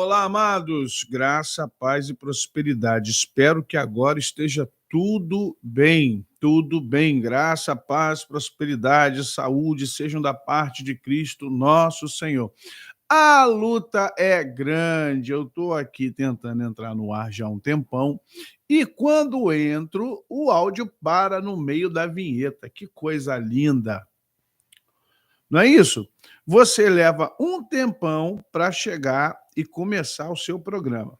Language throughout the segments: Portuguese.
Olá, amados, graça, paz e prosperidade. Espero que agora esteja tudo bem, graça, paz, prosperidade, saúde sejam da parte de Cristo, nosso Senhor. A luta é grande, eu estou aqui tentando entrar no ar já há um tempão, e quando entro, o áudio para no meio da vinheta. Que coisa linda! Não é isso? Você leva um tempão para chegar e começar o seu programa.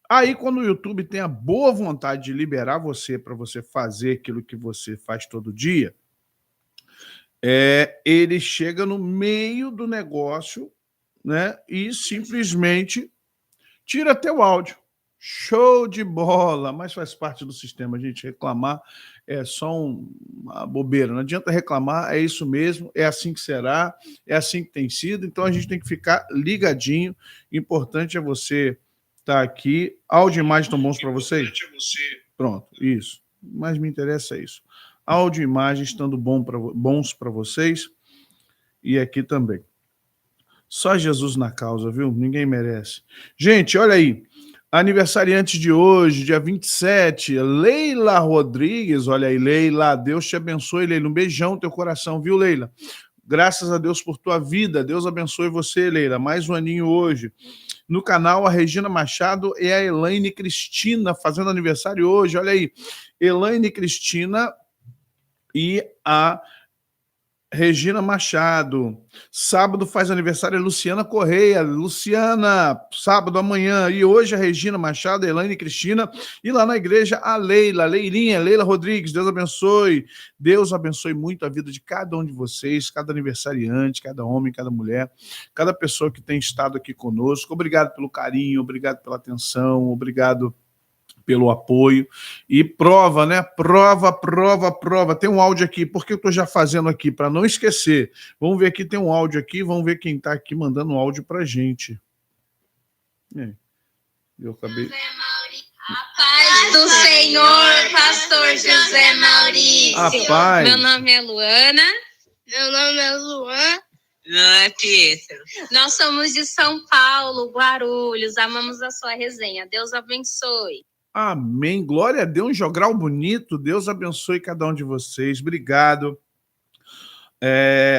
Aí, quando o YouTube tem a boa vontade de liberar você para você fazer aquilo que você faz todo dia, ele chega no meio do negócio, né, e simplesmente tira teu áudio. Show de bola, mas faz parte do sistema. A gente reclamar é só uma bobeira. Não adianta reclamar, é isso mesmo, é assim que será, é assim que tem sido. Então a gente tem que ficar ligadinho. Importante é você estar aqui. Áudio e imagem estão bons para vocês? Pronto, isso. Mas me interessa isso. Áudio e imagem estando bons para vocês. E aqui também. Só Jesus na causa, viu? Ninguém merece. Gente, olha aí. Aniversariante de hoje, dia 27, Leila Rodrigues. Olha aí, Leila. Deus te abençoe, Leila. Um beijão no teu coração, viu, Leila? Graças a Deus por tua vida. Deus abençoe você, Leila. Mais um aninho hoje. No canal, a Regina Machado e a Elaine Cristina fazendo aniversário hoje. Olha aí. Elaine Cristina e a Regina Machado. Sábado faz aniversário a Luciana Correia. Luciana, sábado amanhã. E hoje a Regina Machado, a Elaine Cristina. E lá na igreja a Leila, Leilinha, Leila Rodrigues. Deus abençoe. Deus abençoe muito a vida de cada um de vocês, cada aniversariante, cada homem, cada mulher, cada pessoa que tem estado aqui conosco. Obrigado pelo carinho, obrigado pela atenção, obrigado pelo apoio. E prova, né? Prova. Tem um áudio aqui, porque eu estou já fazendo aqui, para não esquecer. Vamos ver aqui, tem um áudio aqui, vamos ver quem está aqui mandando um áudio para a gente. Eu acabei... A paz do Senhor, pastor José Maurício. A paz. Meu nome é Luana. Meu nome é Luan. Não é Pietro. Nós somos de São Paulo, Guarulhos. Amamos a sua resenha. Deus abençoe. Amém. Glória a Deus, um jogral bonito. Deus abençoe cada um de vocês. Obrigado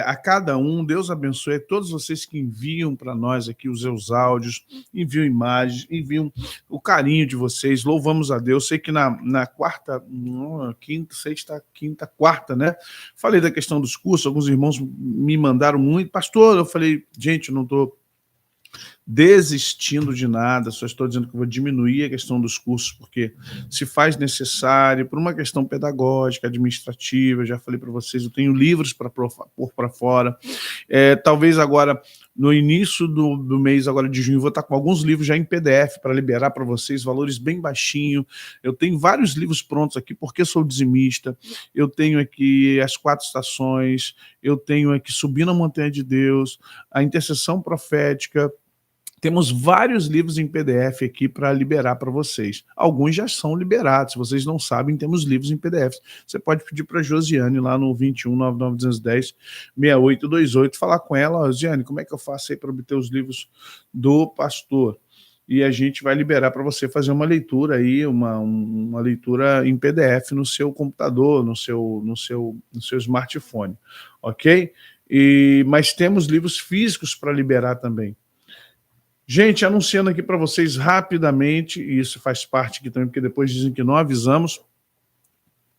a cada um. Deus abençoe a todos vocês que enviam para nós aqui os seus áudios, enviam imagens, enviam o carinho de vocês. Louvamos a Deus. Sei que na quarta, quinta, sexta, quinta, quarta, né? Falei da questão dos cursos. Alguns irmãos me mandaram muito. Pastor, eu falei, gente, eu não estou desistindo de nada, só estou dizendo que eu vou diminuir a questão dos cursos, porque se faz necessário, por uma questão pedagógica, administrativa, já falei para vocês, eu tenho livros para pôr para fora, talvez agora, no início do mês agora de junho, vou estar com alguns livros já em PDF para liberar para vocês, valores bem baixinhos. Eu tenho vários livros prontos aqui, porque sou dizimista, eu tenho aqui As 4 Estações, eu tenho aqui Subindo a Montanha de Deus, a Intercessão Profética. Temos vários livros em PDF aqui para liberar para vocês. Alguns já são liberados. Se vocês não sabem, temos livros em PDF. Você pode pedir para a Josiane lá no 21 99 6828, falar com ela, Josiane, como é que eu faço aí para obter os livros do pastor? E a gente vai liberar para você fazer uma leitura aí, uma leitura em PDF no seu computador, no seu smartphone, ok? Mas temos livros físicos para liberar também. Gente, anunciando aqui para vocês rapidamente, e isso faz parte aqui também, porque depois dizem que não avisamos,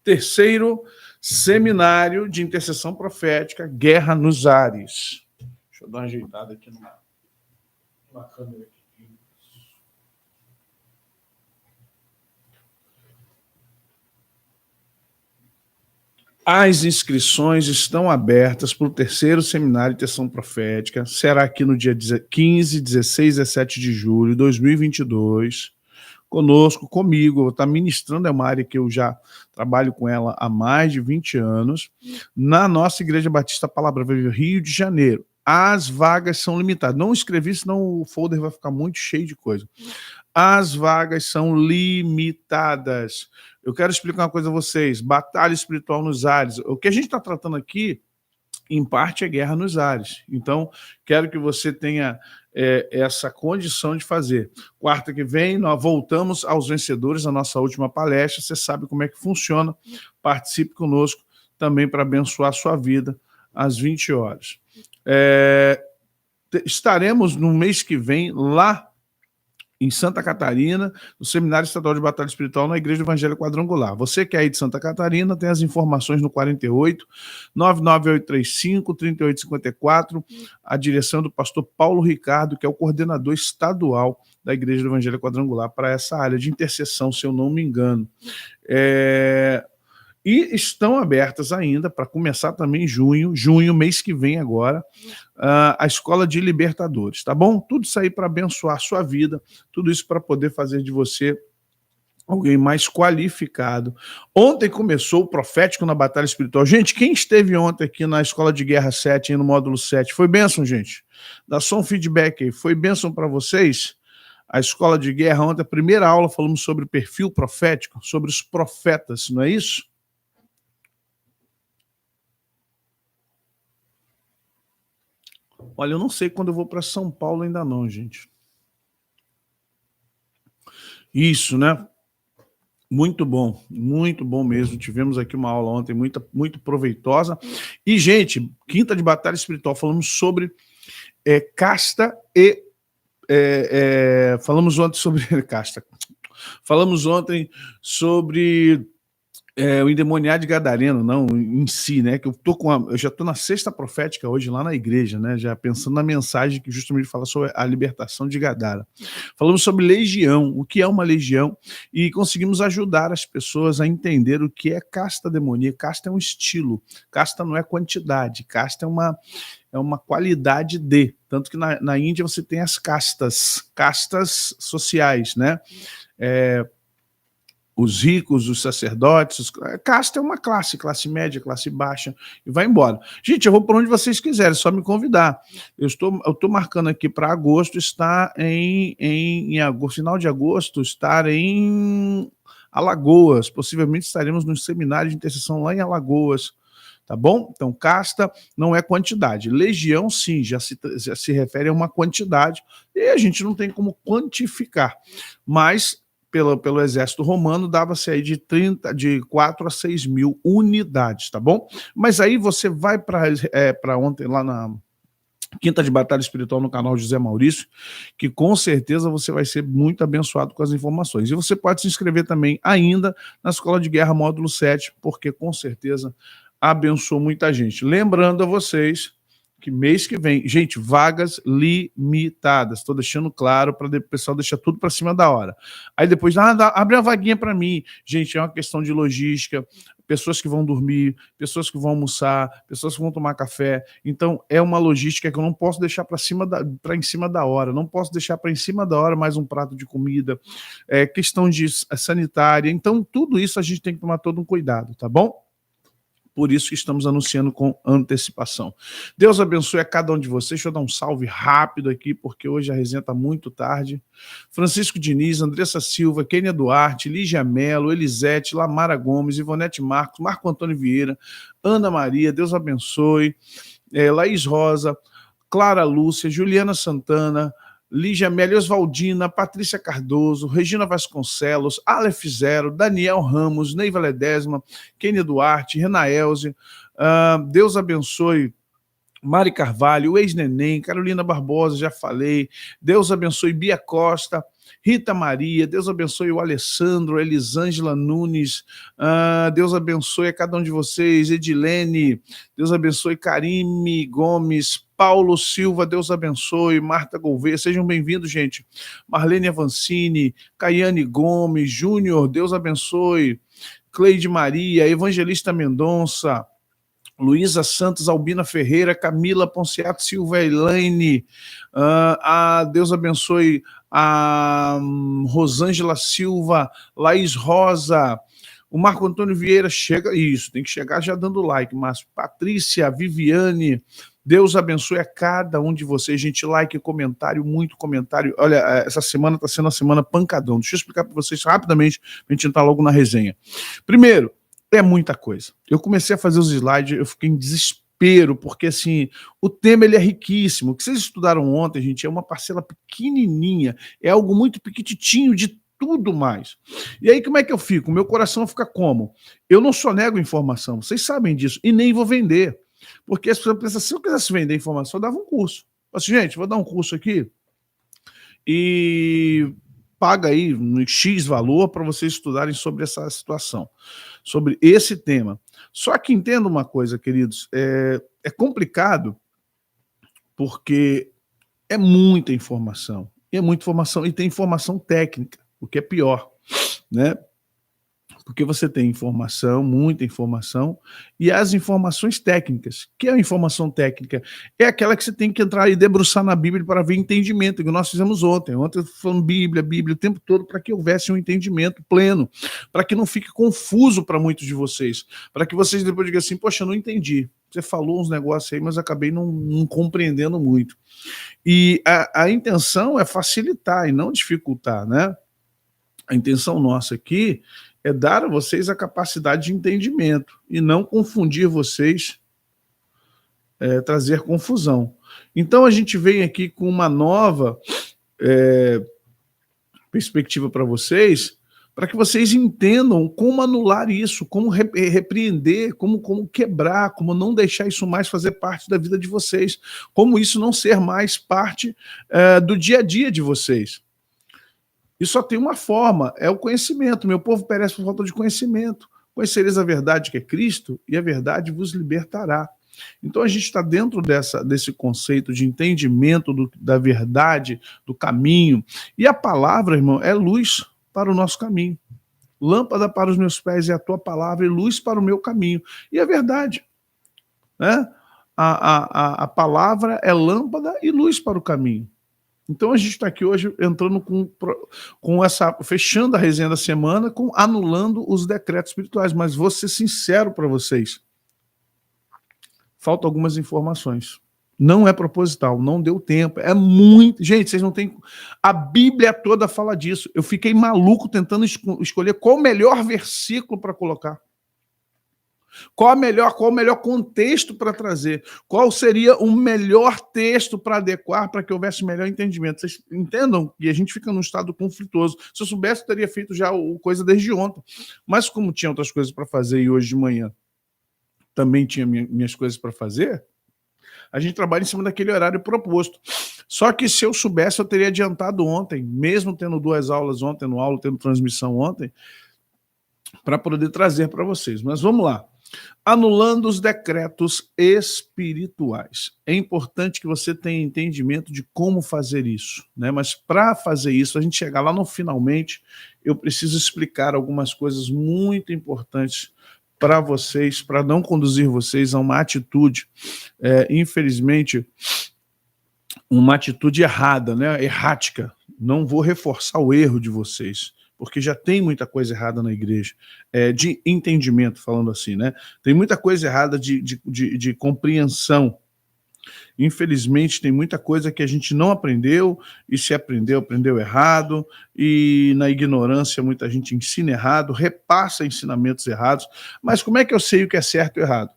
3º Seminário de Intercessão Profética, Guerra nos Ares. Deixa eu dar uma ajeitada aqui numa câmera aqui. As inscrições estão abertas para o 3º Seminário de Intercessão Profética. Será aqui no dia 15, 16 e 17 de julho de 2022. Comigo, eu vou estar ministrando, é uma área que eu já trabalho com ela há mais de 20 anos, na nossa Igreja Batista Palavra Viva, Rio de Janeiro. As vagas são limitadas. Não escrevi, senão o folder vai ficar muito cheio de coisa. As vagas são limitadas. Eu quero explicar uma coisa a vocês. Batalha espiritual nos ares. O que a gente está tratando aqui em parte é guerra nos ares. Então, quero que você tenha essa condição de fazer. Quarta que vem, nós voltamos aos vencedores, a nossa última palestra. Você sabe como é que funciona. Participe conosco também para abençoar a sua vida às 20 horas. Estaremos no mês que vem lá em Santa Catarina, no Seminário Estadual de Batalha Espiritual, na Igreja do Evangelho Quadrangular. Você que é aí de Santa Catarina, tem as informações no 48 99835 3854, a direção do pastor Paulo Ricardo, que é o coordenador estadual da Igreja do Evangelho Quadrangular, para essa área de intercessão, se eu não me engano. E estão abertas ainda, para começar também em junho, mês que vem agora, a Escola de Libertadores, tá bom? Tudo isso aí para abençoar a sua vida, tudo isso para poder fazer de você alguém mais qualificado. Ontem começou o Profético na Batalha Espiritual. Gente, quem esteve ontem aqui na Escola de Guerra 7, no módulo 7, foi bênção, gente? Dá só um feedback aí. Foi bênção para vocês? A Escola de Guerra ontem, a primeira aula, falamos sobre perfil profético, sobre os profetas, não é isso? Olha, eu não sei quando eu vou para São Paulo ainda não, gente. Isso, né? Muito bom mesmo. Tivemos aqui uma aula ontem muito proveitosa. E, gente, quinta de batalha espiritual, falamos sobre casta e... falamos ontem sobre casta. Falamos ontem sobre... o endemoniado de Gadareno, não, em si, né? Que eu já estou na sexta profética hoje lá na igreja, né? Já pensando na mensagem que justamente fala sobre a libertação de Gadara. Falamos sobre legião, o que é uma legião, e conseguimos ajudar as pessoas a entender o que é casta demoníaca. Casta é um estilo, casta não é quantidade, casta é uma qualidade de. Tanto que na Índia você tem as castas sociais, né? Os ricos, os sacerdotes, casta é uma classe média, classe baixa, e vai embora. Gente, eu vou por onde vocês quiserem, é só me convidar. Eu estou marcando aqui para agosto, estar em agosto, final de agosto, estar em Alagoas, possivelmente estaremos no seminário de intercessão lá em Alagoas, tá bom? Então, casta não é quantidade. Legião, sim, já se refere a uma quantidade, e a gente não tem como quantificar, mas... Pelo exército romano, dava-se aí de 4 a 6 mil unidades, tá bom? Mas aí você vai para ontem, lá na Quinta de Batalha Espiritual, no canal José Maurício, que com certeza você vai ser muito abençoado com as informações. E você pode se inscrever também ainda na Escola de Guerra Módulo 7, porque com certeza abençoou muita gente. Lembrando a vocês que mês que vem, gente, vagas limitadas, estou deixando claro para o pessoal deixar tudo para cima da hora. Aí depois, abre uma vaguinha para mim. Gente, é uma questão de logística, pessoas que vão dormir, pessoas que vão almoçar, pessoas que vão tomar café. Então, é uma logística que eu não posso deixar para em cima da hora, não posso deixar para em cima da hora mais um prato de comida, questão de sanitária. Então, tudo isso a gente tem que tomar todo um cuidado, tá bom? Por isso que estamos anunciando com antecipação. Deus abençoe a cada um de vocês. Deixa eu dar um salve rápido aqui, porque hoje a resenha está muito tarde. Francisco Diniz, Andressa Silva, Kênia Duarte, Lígia Mello, Elisete, Lamara Gomes, Ivonete Marcos, Marco Antônio Vieira, Ana Maria, Deus abençoe, Laís Rosa, Clara Lúcia, Juliana Santana, Lígia Mello, Oswaldina, Patrícia Cardoso, Regina Vasconcelos, Aleph Zero, Daniel Ramos, Neiva Ledesma, Kênia Duarte, Renaelze, Deus abençoe Mari Carvalho, ex-neném, Carolina Barbosa, já falei, Deus abençoe Bia Costa, Rita Maria, Deus abençoe o Alessandro, Elisângela Nunes, Deus abençoe a cada um de vocês, Edilene, Deus abençoe Karime Gomes, Paulo Silva, Deus abençoe, Marta Gouveia, sejam bem-vindos, gente, Marlene Avancini, Caiane Gomes, Júnior, Deus abençoe, Cleide Maria, Evangelista Mendonça, Luísa Santos, Albina Ferreira, Camila Ponciato Silva, Elaine, Deus abençoe a Rosângela Silva, Laís Rosa, o Marco Antônio Vieira, chega, isso, tem que chegar já dando like, mas Patrícia, Viviane, Deus abençoe a cada um de vocês, gente, like, comentário, muito comentário, olha, essa semana está sendo uma semana pancadão, deixa eu explicar para vocês rapidamente, para a gente entrar logo na resenha. Primeiro, é muita coisa. Eu comecei a fazer os slides, eu fiquei em desespero desespero, porque assim, o tema ele é riquíssimo. O que vocês estudaram ontem, gente, é uma parcela pequenininha, é algo muito pequititinho de tudo mais. E aí, como é que eu fico? Meu coração fica como? Eu não só nego informação, vocês sabem disso, e nem vou vender. Porque as pessoas pensam, se eu quisesse vender informação, eu dava um curso. Assim, gente, vou dar um curso aqui e paga aí um X valor para vocês estudarem sobre essa situação, sobre esse tema. Só que entenda uma coisa, queridos, é complicado porque é muita informação, e tem informação técnica, o que é pior, né? Porque você tem informação, muita informação, e as informações técnicas. O que é a informação técnica? É aquela que você tem que entrar e debruçar na Bíblia para ver entendimento, que nós fizemos ontem. Ontem falando Bíblia o tempo todo, para que houvesse um entendimento pleno, para que não fique confuso para muitos de vocês, para que vocês depois digam assim, poxa, eu não entendi. Você falou uns negócios aí, mas acabei não compreendendo muito. E a intenção é facilitar e não dificultar, né? A intenção nossa aqui é dar a vocês a capacidade de entendimento e não confundir vocês, trazer confusão. Então a gente vem aqui com uma nova perspectiva para vocês, para que vocês entendam como anular isso, como repreender, como quebrar, como não deixar isso mais fazer parte da vida de vocês, como isso não ser mais parte do dia a dia de vocês. E só tem uma forma, é o conhecimento. Meu povo perece por falta de conhecimento. Conhecereis a verdade que é Cristo, e a verdade vos libertará. Então a gente está dentro desse conceito de entendimento da verdade, do caminho. E a palavra, irmão, é luz para o nosso caminho. Lâmpada para os meus pés é a tua palavra e luz para o meu caminho. E é verdade, né? A palavra é lâmpada e luz para o caminho. Então a gente está aqui hoje entrando com essa, fechando a resenha da semana, anulando os decretos espirituais. Mas vou ser sincero para vocês, faltam algumas informações. Não é proposital, não deu tempo, é muito... Gente, vocês não têm... A Bíblia toda fala disso. Eu fiquei maluco tentando escolher qual o melhor versículo para colocar. Qual o melhor contexto para trazer? Qual seria o melhor texto para adequar para que houvesse melhor entendimento? Vocês entendam? E a gente fica num estado conflituoso. Se eu soubesse, eu teria feito já coisa desde ontem. Mas como tinha outras coisas para fazer e hoje de manhã também tinha minhas coisas para fazer, a gente trabalha em cima daquele horário proposto. Só que se eu soubesse, eu teria adiantado ontem, mesmo tendo 2 aulas ontem no aula, tendo transmissão ontem, para poder trazer para vocês. Mas vamos lá. Anulando os decretos espirituais. É importante que você tenha entendimento de como fazer isso, né? Mas para fazer isso, a gente chegar lá no finalmente, eu preciso explicar algumas coisas muito importantes para vocês, para não conduzir vocês a uma atitude, infelizmente, uma atitude errada, né? Errática. Não vou reforçar o erro de vocês, porque já tem muita coisa errada na igreja, de entendimento, falando assim, né? Tem muita coisa errada de compreensão. Infelizmente, tem muita coisa que a gente não aprendeu, e se aprendeu, aprendeu errado, e na ignorância muita gente ensina errado, repassa ensinamentos errados. Mas como é que eu sei o que é certo e errado?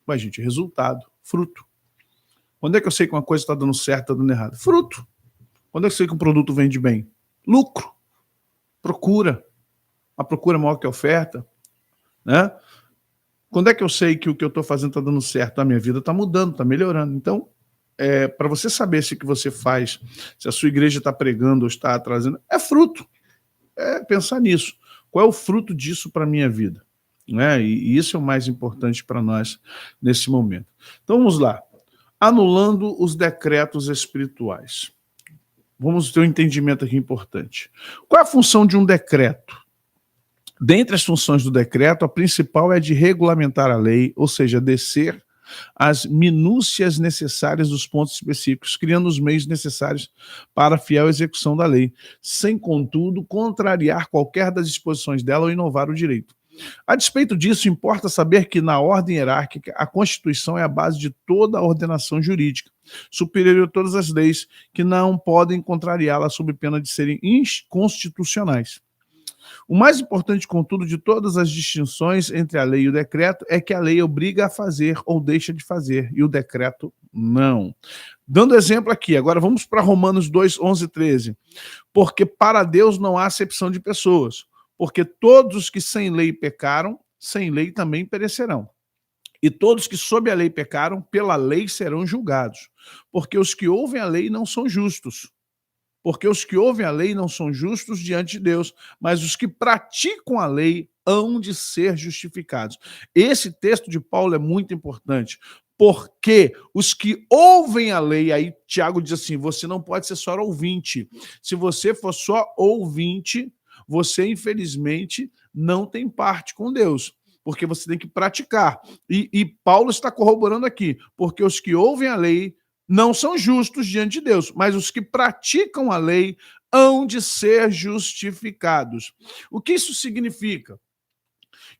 Mas, gente, resultado, fruto. Quando é que eu sei que uma coisa está dando certo, está dando errado? Fruto. Quando é que eu sei que um produto vende bem? Lucro. Procura. A procura é maior que a oferta, né? Quando é que eu sei que o que eu estou fazendo está dando certo? A minha vida está mudando, está melhorando. Então, para você saber se o que você faz, se a sua igreja está pregando ou está trazendo, é fruto. É pensar nisso. Qual é o fruto disso para a minha vida? Né? E isso é o mais importante para nós nesse momento. Então, vamos lá. Anulando os decretos espirituais. Vamos ter um entendimento aqui importante. Qual é a função de um decreto? Dentre as funções do decreto, a principal é de regulamentar a lei, ou seja, descer as minúcias necessárias dos pontos específicos, criando os meios necessários para a fiel execução da lei, sem, contudo, contrariar qualquer das disposições dela ou inovar o direito. A despeito disso, importa saber que, na ordem hierárquica, a Constituição é a base de toda a ordenação jurídica, superior a todas as leis, que não podem contrariá-la sob pena de serem inconstitucionais. O mais importante, contudo, de todas as distinções entre a lei e o decreto é que a lei obriga a fazer ou deixa de fazer, e o decreto não. Dando exemplo aqui, agora vamos para Romanos 2, 11 e 13. Porque para Deus não há acepção de pessoas, porque todos os que sem lei pecaram, sem lei também perecerão. E todos que sob a lei pecaram, pela lei serão julgados. Porque os que ouvem a lei não são justos. Porque os que ouvem a lei não são justos diante de Deus, mas os que praticam a lei hão de ser justificados. Esse texto de Paulo é muito importante, porque os que ouvem a lei, aí Tiago diz assim, você não pode ser só ouvinte. Se você for só ouvinte, você infelizmente não tem parte com Deus, porque você tem que praticar. E Paulo está corroborando aqui, porque os que ouvem a lei não são justos diante de Deus, mas os que praticam a lei hão de ser justificados. O que isso significa?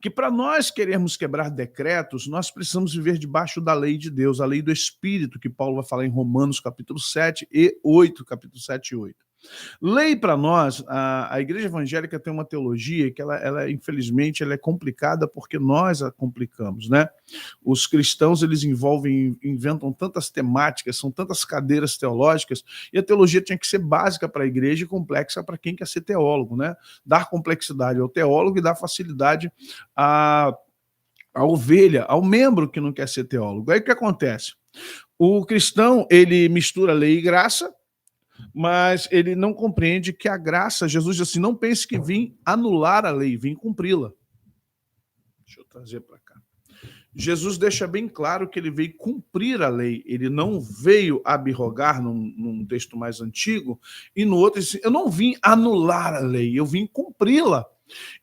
Que para nós querermos quebrar decretos, nós precisamos viver debaixo da lei de Deus, a lei do Espírito, que Paulo vai falar em Romanos capítulo 7 e 8, capítulo 7 e 8. Lei para nós, a igreja evangélica tem uma teologia que ela infelizmente, ela é complicada porque nós a complicamos, né? Os cristãos, eles inventam tantas temáticas, são tantas cadeiras teológicas, e a teologia tinha que ser básica para a igreja e complexa para quem quer ser teólogo, né? Dar complexidade ao teólogo e dar facilidade à ovelha, ao membro que não quer ser teólogo. Aí o que acontece? O cristão, ele mistura lei e graça, mas ele não compreende que a graça, Jesus diz assim, não pense que vim anular a lei, vim cumpri-la. Deixa eu trazer para cá. Jesus deixa bem claro que ele veio cumprir a lei, ele não veio abrogar num texto mais antigo, e no outro ele diz, eu não vim anular a lei, eu vim cumpri-la.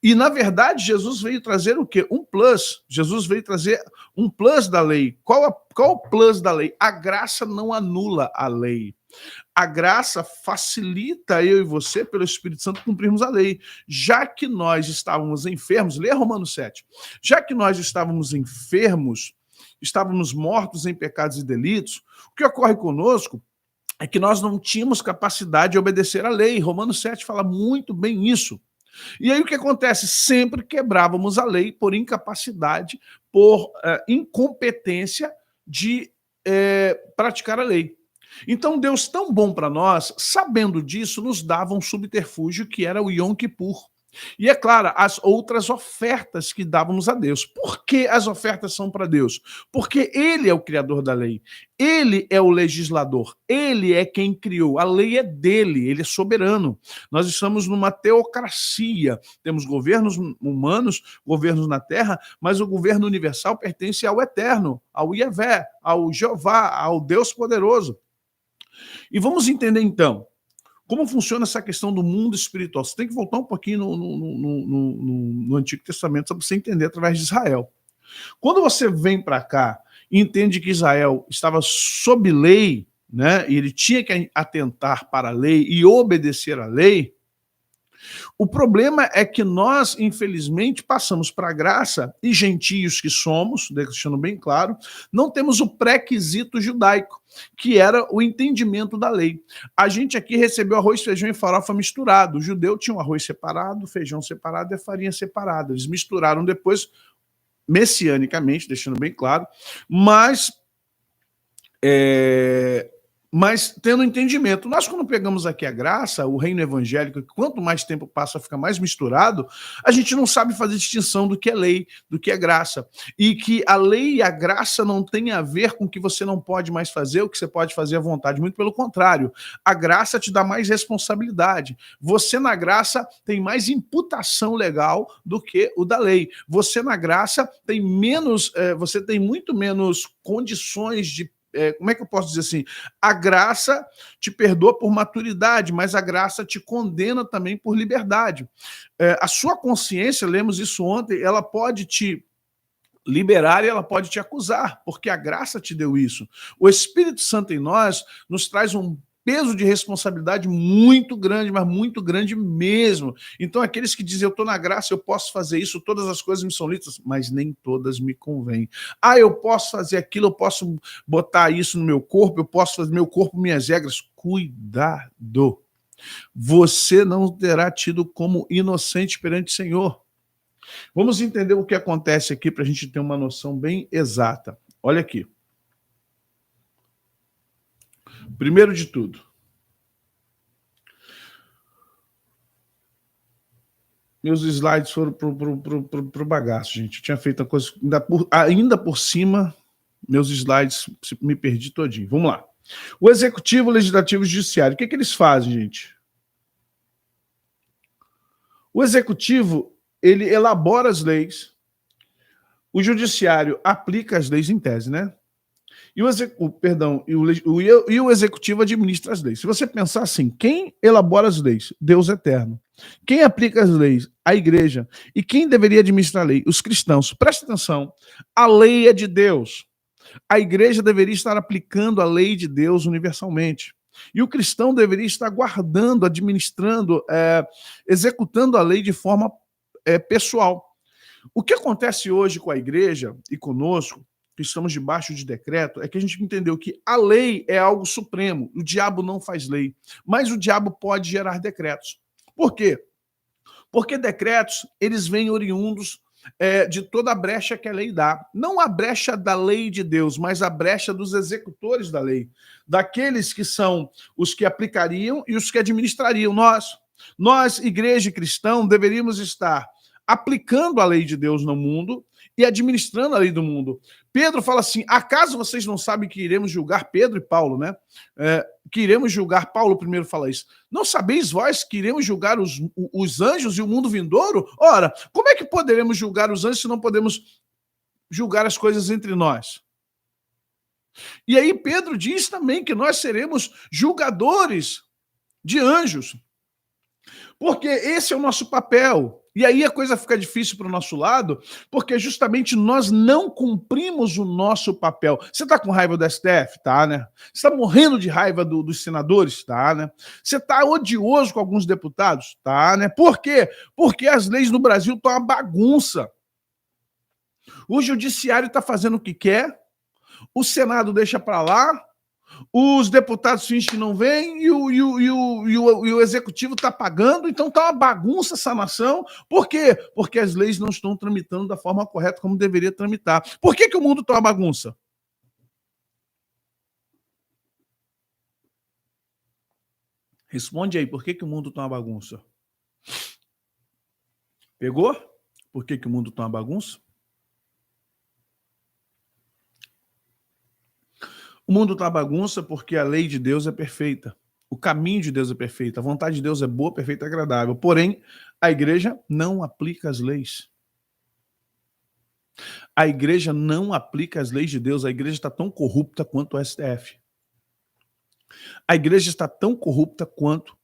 E, na verdade, Jesus veio trazer o quê? Um plus. Jesus veio trazer um plus da lei. Qual o plus da lei? A graça não anula a lei. A graça facilita eu e você, pelo Espírito Santo, cumprirmos a lei. Já que nós estávamos enfermos, lê Romanos 7, já que nós estávamos enfermos, estávamos mortos em pecados e delitos, o que ocorre conosco é que nós não tínhamos capacidade de obedecer à lei. Romanos 7 fala muito bem isso. E aí o que acontece? Sempre quebrávamos a lei por incapacidade, por incompetência de praticar a lei. Então Deus, tão bom para nós, sabendo disso, nos dava um subterfúgio que era o Yom Kippur. E é claro, as outras ofertas que dávamos a Deus. Por que as ofertas são para Deus? Porque Ele é o criador da lei. Ele é o legislador. Ele é quem criou. A lei é dele. Ele é soberano. Nós estamos numa teocracia. Temos governos humanos, governos na terra, mas o governo universal pertence ao Eterno, ao Yahvé, ao Jeová, ao Deus poderoso. E vamos entender então como funciona essa questão do mundo espiritual. Você tem que voltar um pouquinho no Antigo Testamento para você entender através de Israel. Quando você vem para cá e entende que Israel estava sob lei, né, e ele tinha que atentar para a lei e obedecer à lei, o problema é que nós, infelizmente, passamos para a graça, e gentios que somos, deixando bem claro, não temos o pré-requisito judaico, que era o entendimento da lei. A gente aqui recebeu arroz, feijão e farofa misturado. O judeu tinha um arroz separado, feijão separado e a farinha separada. Eles misturaram depois, messianicamente, deixando bem claro, mas tendo entendimento. Nós, quando pegamos aqui a graça, o reino evangélico, quanto mais tempo passa, fica mais misturado, a gente não sabe fazer distinção do que é lei, do que é graça. E que a lei e a graça não tem a ver com o que você não pode mais fazer, o que você pode fazer à vontade. Muito pelo contrário. A graça te dá mais responsabilidade. Você, na graça, tem mais imputação legal do que o da lei. Você, na graça, tem menos, você tem muito menos condições de como é que eu posso dizer assim? A graça te perdoa por maturidade, mas a graça te condena também por liberdade. A sua consciência, lemos isso ontem, ela pode te liberar e ela pode te acusar, porque a graça te deu isso. O Espírito Santo em nós nos traz um peso de responsabilidade muito grande, mas muito grande mesmo. Então, aqueles que dizem, eu estou na graça, eu posso fazer isso, todas as coisas me são lícitas, mas nem todas me convêm. Ah, eu posso fazer aquilo, eu posso botar isso no meu corpo, eu posso fazer meu corpo, minhas regras. Cuidado. você não terá tido como inocente perante o Senhor. Vamos entender o que acontece aqui para a gente ter uma noção bem exata. Olha aqui. Primeiro de tudo, meus slides foram pro bagaço, gente. Eu tinha feito a coisa ainda por cima, meus slides me perdi todinho. Vamos lá. O Executivo, Legislativo e Judiciário. O que eles fazem, gente? O Executivo, ele elabora as leis. O Judiciário aplica as leis em tese, né? E o Executivo administra as leis. Se você pensar assim, quem elabora as leis? Deus eterno. Quem aplica as leis? A igreja. E quem deveria administrar a lei? Os cristãos. Presta atenção, a lei é de Deus. A igreja deveria estar aplicando a lei de Deus universalmente. E o cristão deveria estar guardando, administrando, executando a lei de forma pessoal. O que acontece hoje com a igreja e conosco, que estamos debaixo de decreto, é que a gente entendeu que a lei é algo supremo. O diabo não faz lei, mas o diabo pode gerar decretos. Por quê? Porque decretos, eles vêm oriundos de toda a brecha que a lei dá. Não a brecha da lei de Deus, mas a brecha dos executores da lei. Daqueles que são os que aplicariam e os que administrariam. Nós, igreja e cristão, deveríamos estar aplicando a lei de Deus no mundo e administrando a lei do mundo. Pedro fala assim, acaso vocês não sabem que iremos julgar Pedro e Paulo, né? Que iremos julgar, Paulo primeiro fala isso. Não sabeis vós que iremos julgar os anjos e o mundo vindouro? Ora, como é que poderemos julgar os anjos se não podemos julgar as coisas entre nós? E aí Pedro diz também que nós seremos julgadores de anjos. Porque esse é o nosso papel. E aí a coisa fica difícil para o nosso lado, porque justamente nós não cumprimos o nosso papel. Você está com raiva do STF? Tá, né? Você está morrendo de raiva dos senadores? Tá, né? Você está odioso com alguns deputados? Tá, né? Por quê? Porque as leis no Brasil estão uma bagunça. O judiciário está fazendo o que quer, o Senado deixa para lá, os deputados fingem que não vêm e o executivo está pagando, então está uma bagunça essa nação. Por quê? Porque as leis não estão tramitando da forma correta como deveria tramitar. Por que o mundo está uma bagunça? Responde aí, por que o mundo está uma bagunça? Pegou? Por que o mundo está uma bagunça? O mundo está bagunça porque a lei de Deus é perfeita. O caminho de Deus é perfeito. A vontade de Deus é boa, perfeita e agradável. Porém, a igreja não aplica as leis. A igreja não aplica as leis de Deus. A igreja está tão corrupta quanto o STF. A igreja está tão corrupta quanto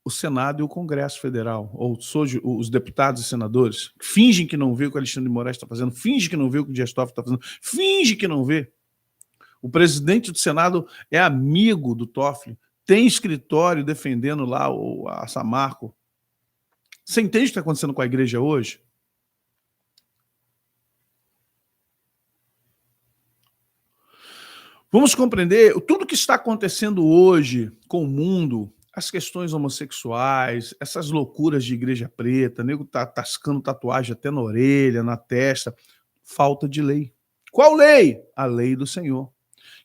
o Senado e o Congresso Federal, ou os deputados e senadores, fingem que não vê o que o Alexandre de Moraes está fazendo, fingem que não vê o que o Dias Toffoli está fazendo, fingem que não vê. O presidente do Senado é amigo do Toffoli, tem escritório defendendo lá a Samarco. Você entende o que está acontecendo com a igreja hoje? Vamos compreender tudo que está acontecendo hoje com o mundo, as questões homossexuais, essas loucuras de igreja preta, nego tá tascando tatuagem até na orelha, na testa. Falta de lei. Qual lei? A lei do Senhor.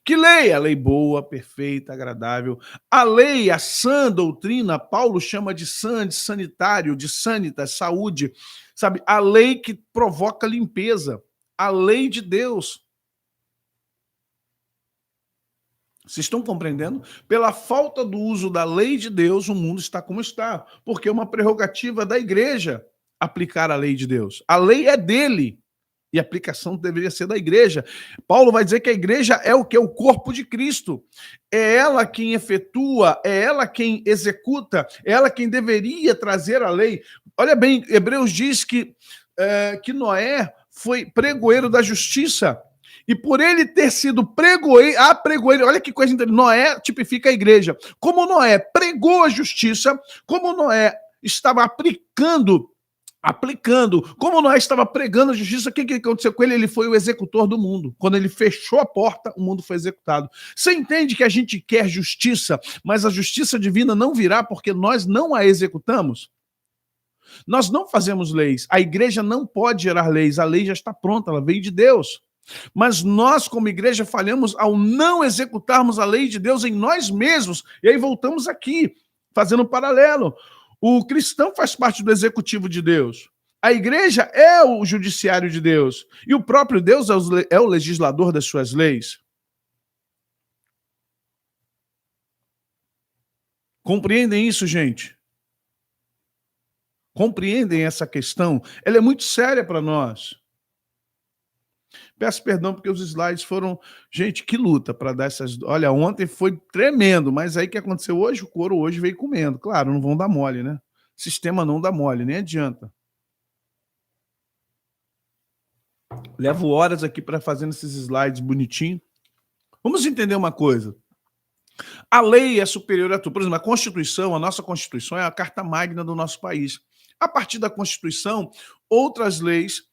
Que lei? A lei boa, perfeita, agradável. A lei, a sã doutrina, Paulo chama de sã, de sanitário, de sanitas, saúde. Sabe? A lei que provoca limpeza. A lei de Deus. Vocês estão compreendendo? Pela falta do uso da lei de Deus, o mundo está como está. Porque é uma prerrogativa da igreja aplicar a lei de Deus. A lei é dele. E a aplicação deveria ser da igreja. Paulo vai dizer que a igreja é o que? O corpo de Cristo. É ela quem efetua, é ela quem executa, é ela quem deveria trazer a lei. Olha bem, Hebreus diz que Noé foi pregoeiro da justiça. E por ele ter sido pregoeiro, olha que coisa interessante, Noé tipifica a igreja. Como Noé pregou a justiça, como Noé estava aplicando aplicando. Como Noé estava pregando a justiça, o que aconteceu com ele? Ele foi o executor do mundo. Quando ele fechou a porta, o mundo foi executado. Você entende que a gente quer justiça, mas a justiça divina não virá porque nós não a executamos? Nós não fazemos leis. A igreja não pode gerar leis. A lei já está pronta, ela veio de Deus. Mas nós, como igreja, falhamos ao não executarmos a lei de Deus em nós mesmos. E aí voltamos aqui, fazendo um paralelo. O cristão faz parte do executivo de Deus. A igreja é o judiciário de Deus. E o próprio Deus é o legislador das suas leis. Compreendem isso, gente? Compreendem essa questão? Ela é muito séria para nós. Peço perdão porque os slides foram... Gente, que luta para dar essas... Olha, ontem foi tremendo, mas aí o que aconteceu hoje? O couro hoje veio comendo. Claro, não vão dar mole, né? O sistema não dá mole, nem adianta. Levo horas aqui para fazendo esses slides bonitinho. Vamos entender uma coisa. A lei é superior a tudo. Por exemplo, a Constituição, a nossa Constituição é a carta magna do nosso país. A partir da Constituição, outras leis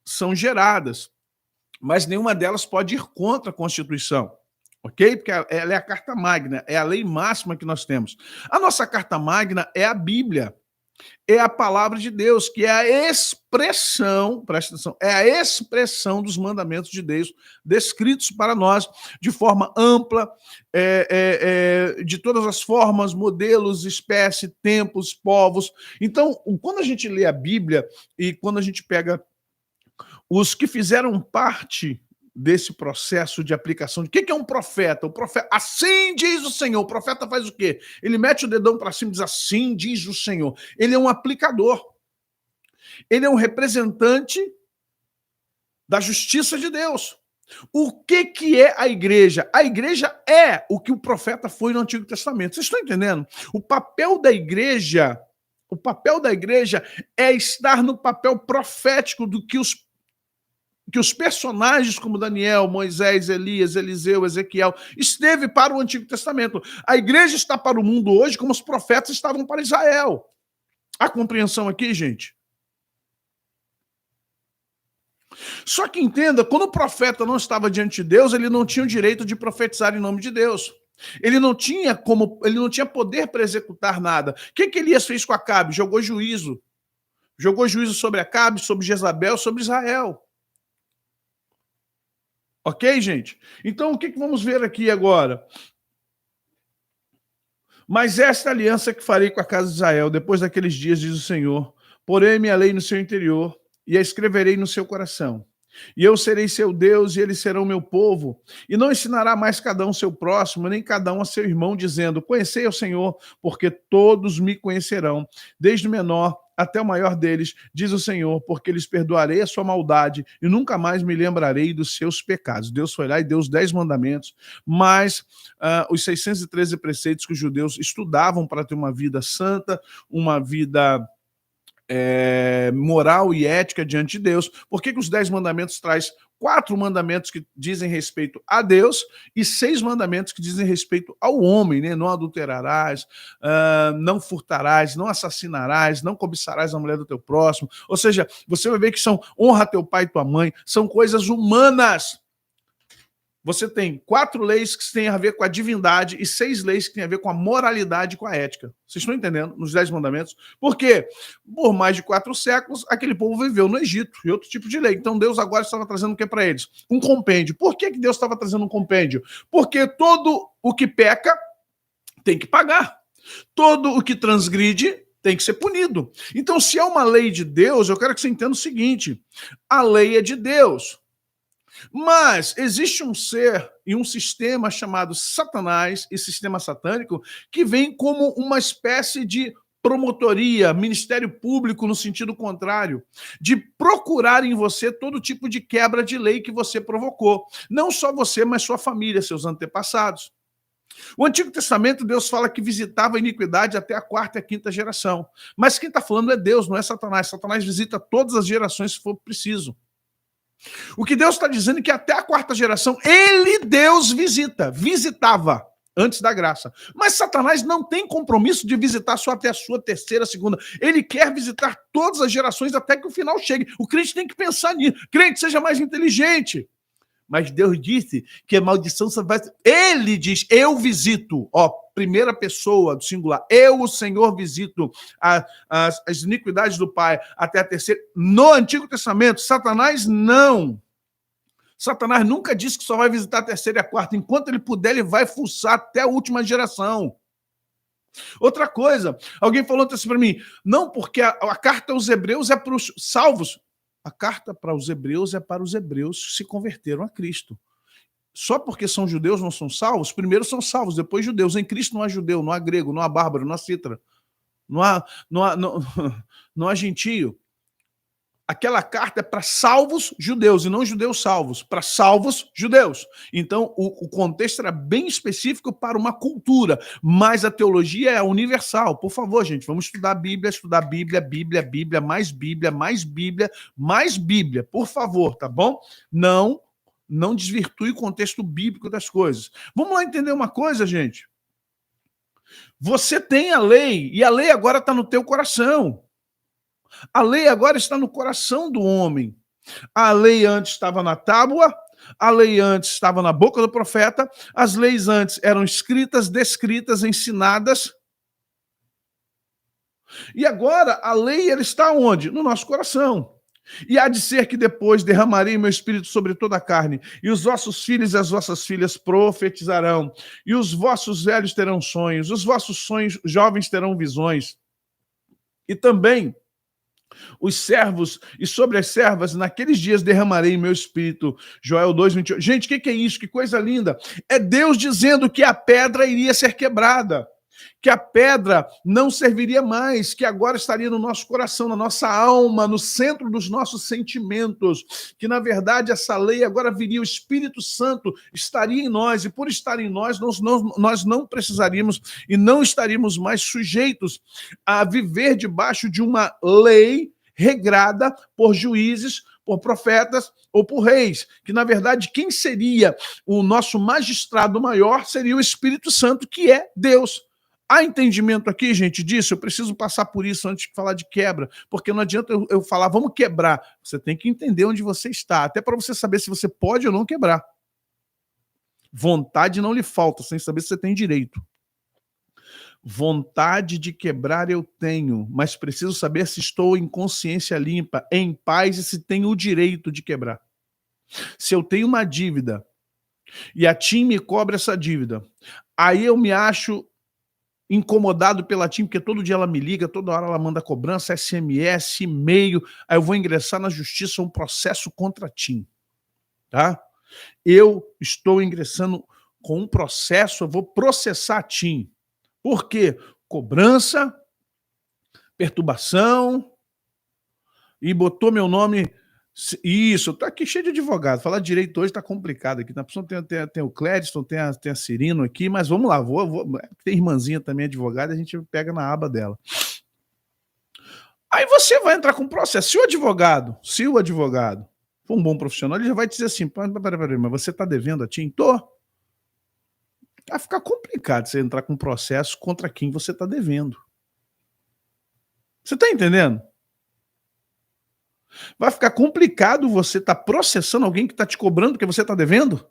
são geradas, mas nenhuma delas pode ir contra a Constituição, ok? Porque ela é a carta magna, é a lei máxima que nós temos. A nossa carta magna é a Bíblia, é a palavra de Deus, que é a expressão, presta atenção, é a expressão dos mandamentos de Deus descritos para nós de forma ampla, de todas as formas, modelos, espécie, tempos, povos. Então, quando a gente lê a Bíblia e quando a gente pega os que fizeram parte desse processo de aplicação. O que é um profeta? O profeta, assim diz o Senhor. O profeta faz o quê? Ele mete o dedão para cima e diz, assim diz o Senhor. Ele é um aplicador. Ele é um representante da justiça de Deus. O que é a igreja? A igreja é o que o profeta foi no Antigo Testamento. Vocês estão entendendo? O papel da igreja é estar no papel profético do que os personagens como Daniel, Moisés, Elias, Eliseu, Ezequiel, esteve para o Antigo Testamento. A igreja está para o mundo hoje como os profetas estavam para Israel. Há compreensão aqui, gente? Só que entenda, quando o profeta não estava diante de Deus, ele não tinha o direito de profetizar em nome de Deus. Ele não tinha poder para executar nada. O que Elias fez com Acabe? Jogou juízo. Jogou juízo sobre Acabe, sobre Jezabel, sobre Israel. Ok, gente? Então, o que vamos ver aqui agora? Mas esta aliança que farei com a casa de Israel, depois daqueles dias, diz o Senhor, porei minha lei no seu interior e a escreverei no seu coração. E eu serei seu Deus e eles serão meu povo. E não ensinará mais cada um seu próximo, nem cada um a seu irmão, dizendo, conhecei ao Senhor, porque todos me conhecerão, desde o menor até o maior deles, diz o Senhor, porque lhes perdoarei a sua maldade e nunca mais me lembrarei dos seus pecados. Deus foi lá e deu os 10 mandamentos, mas os 613 preceitos que os judeus estudavam para ter uma vida santa, uma vida moral e ética diante de Deus. Por que os 10 mandamentos traz 4 mandamentos que dizem respeito a Deus e 6 mandamentos que dizem respeito ao homem, né? Não adulterarás, não furtarás, não assassinarás, não cobiçarás a mulher do teu próximo. Ou seja, você vai ver que são honra teu pai e tua mãe, são coisas humanas. Você tem 4 leis que têm a ver com a divindade e 6 leis que têm a ver com a moralidade e com a ética. Vocês estão entendendo? Nos 10 mandamentos. Porque por mais de 4 séculos, aquele povo viveu no Egito e outro tipo de lei. Então Deus agora estava trazendo o que para eles? Um compêndio. Por que Deus estava trazendo um compêndio? Porque todo o que peca tem que pagar. Todo o que transgride tem que ser punido. Então, se é uma lei de Deus, eu quero que você entenda o seguinte: a lei é de Deus. Mas existe um ser e um sistema chamado Satanás e sistema satânico que vem como uma espécie de promotoria, ministério público no sentido contrário, de procurar em você todo tipo de quebra de lei que você provocou. Não só você, mas sua família, seus antepassados. O Antigo Testamento, Deus fala que visitava a iniquidade até a 4ª e a 5ª geração. Mas quem está falando é Deus, não é Satanás. Satanás visita todas as gerações se for preciso. O que Deus está dizendo é que até a 4ª geração, Deus visitava. antes da graça. Mas Satanás não tem compromisso de visitar só até a sua terceira, segunda. Ele quer visitar todas as gerações até que o final chegue. O crente tem que pensar nisso. Crente, seja mais inteligente. Mas Deus disse que a maldição só vai... Ele diz, eu visito, ó, primeira pessoa do singular, eu, o Senhor, visito as iniquidades do pai até a terceira. No Antigo Testamento, Satanás não. Satanás nunca disse que só vai visitar a terceira e a quarta. Enquanto ele puder, ele vai fuçar até a última geração. Outra coisa, alguém falou assim para mim, não, porque a carta aos Hebreus é para os salvos. A carta para os hebreus é para os hebreus que se converteram a Cristo. Só porque são judeus não são salvos? Primeiro são salvos, depois judeus. Em Cristo não há judeu, não há grego, não há bárbaro, não há cítara, não há gentio. Aquela carta é para salvos judeus e não judeus salvos, para salvos judeus. Então, o contexto era bem específico para uma cultura, mas a teologia é universal. Por favor, gente, vamos estudar Bíblia, Bíblia, mais Bíblia, mais Bíblia, mais Bíblia, por favor, tá bom? Não desvirtue o contexto bíblico das coisas. Vamos lá entender uma coisa, gente. Você tem a lei, e a lei agora está no teu coração. A lei agora está no coração do homem. A lei antes estava na tábua, a lei antes estava na boca do profeta, as leis antes eram escritas, descritas, ensinadas. E agora a lei ela está onde? No nosso coração. E há de ser que depois derramarei meu espírito sobre toda a carne, e os vossos filhos e as vossas filhas profetizarão, e os vossos velhos terão sonhos, os vossos sonhos jovens terão visões. E também os servos e sobre as servas, naqueles dias derramarei meu espírito. Joel 2:28. Gente, o que é isso? Que coisa linda. É Deus dizendo que a pedra iria ser quebrada, que a pedra não serviria mais, que agora estaria no nosso coração, na nossa alma, no centro dos nossos sentimentos, que na verdade essa lei agora viria, o Espírito Santo estaria em nós, e por estar em nós, nós não precisaríamos e não estaríamos mais sujeitos a viver debaixo de uma lei regrada por juízes, por profetas ou por reis, que na verdade quem seria o nosso magistrado maior seria o Espírito Santo, que é Deus. Há entendimento aqui, gente, disso? Eu preciso passar por isso antes de falar de quebra, porque não adianta eu falar, vamos quebrar. Você tem que entender onde você está, até para você saber se você pode ou não quebrar. Vontade não lhe falta, sem saber se você tem direito. Vontade de quebrar eu tenho, mas preciso saber se estou em consciência limpa, em paz e se tenho o direito de quebrar. Se eu tenho uma dívida e a TIM me cobra essa dívida, aí eu me acho incomodado pela TIM, porque todo dia ela me liga, toda hora ela manda cobrança, SMS, e-mail, aí eu vou ingressar na justiça um processo contra a TIM, tá? Eu estou ingressando com um processo, eu vou processar a TIM. Por quê? Cobrança, perturbação, e botou meu nome... Isso, tá aqui cheio de advogado. Falar direito hoje tá complicado aqui. Na pessoa tem o Clériston, tem a Cirino aqui, mas vamos lá, tem irmãzinha também advogada, a gente pega na aba dela. Aí você vai entrar com processo. Se o advogado for um bom profissional, ele já vai dizer assim, peraí, mas você tá devendo a TIM? Tô. Vai ficar complicado você entrar com processo contra quem você tá devendo. Você tá entendendo? Vai ficar complicado você estar processando alguém que está te cobrando porque você está devendo?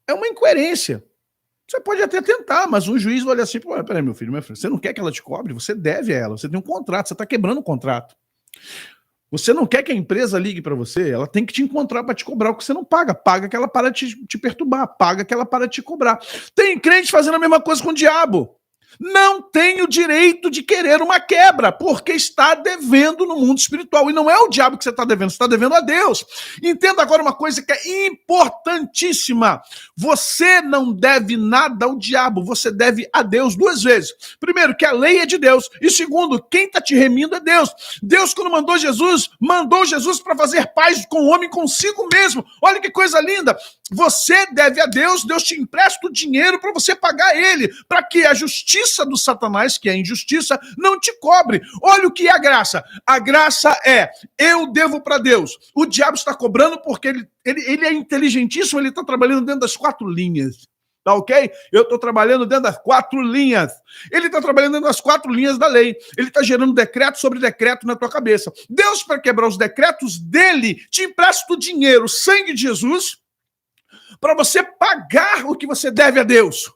É uma incoerência. Você pode até tentar, mas um juiz vai olhar assim, pô, peraí, meu filho, você não quer que ela te cobre? Você deve a ela, você tem um contrato, você está quebrando o contrato. Você não quer que a empresa ligue para você, ela tem que te encontrar para te cobrar o que você não paga. Paga que ela para de te perturbar, paga que ela para de te cobrar. Tem crente fazendo a mesma coisa com o diabo. Não tem o direito de querer uma quebra, porque está devendo no mundo espiritual. E não é o diabo que você está devendo, você está devendo a Deus. Entenda agora uma coisa que é importantíssima. Você não deve nada ao diabo, você deve a Deus duas vezes. Primeiro, que a lei é de Deus. E segundo, quem está te remindo é Deus. Deus, quando mandou Jesus para fazer paz com o homem consigo mesmo. Olha que coisa linda. Você deve a Deus, Deus te empresta o dinheiro para você pagar ele, para que a justiça do Satanás, que é a injustiça, não te cobre. Olha o que é a graça. A graça é, eu devo para Deus. O diabo está cobrando porque ele é inteligentíssimo, ele está trabalhando dentro das 4 linhas. Tá ok? Eu estou trabalhando dentro das 4 linhas. Ele está trabalhando dentro das 4 linhas da lei. Ele está gerando decreto sobre decreto na tua cabeça. Deus, para quebrar os decretos dele, te empresta o dinheiro, o sangue de Jesus, para você pagar o que você deve a Deus.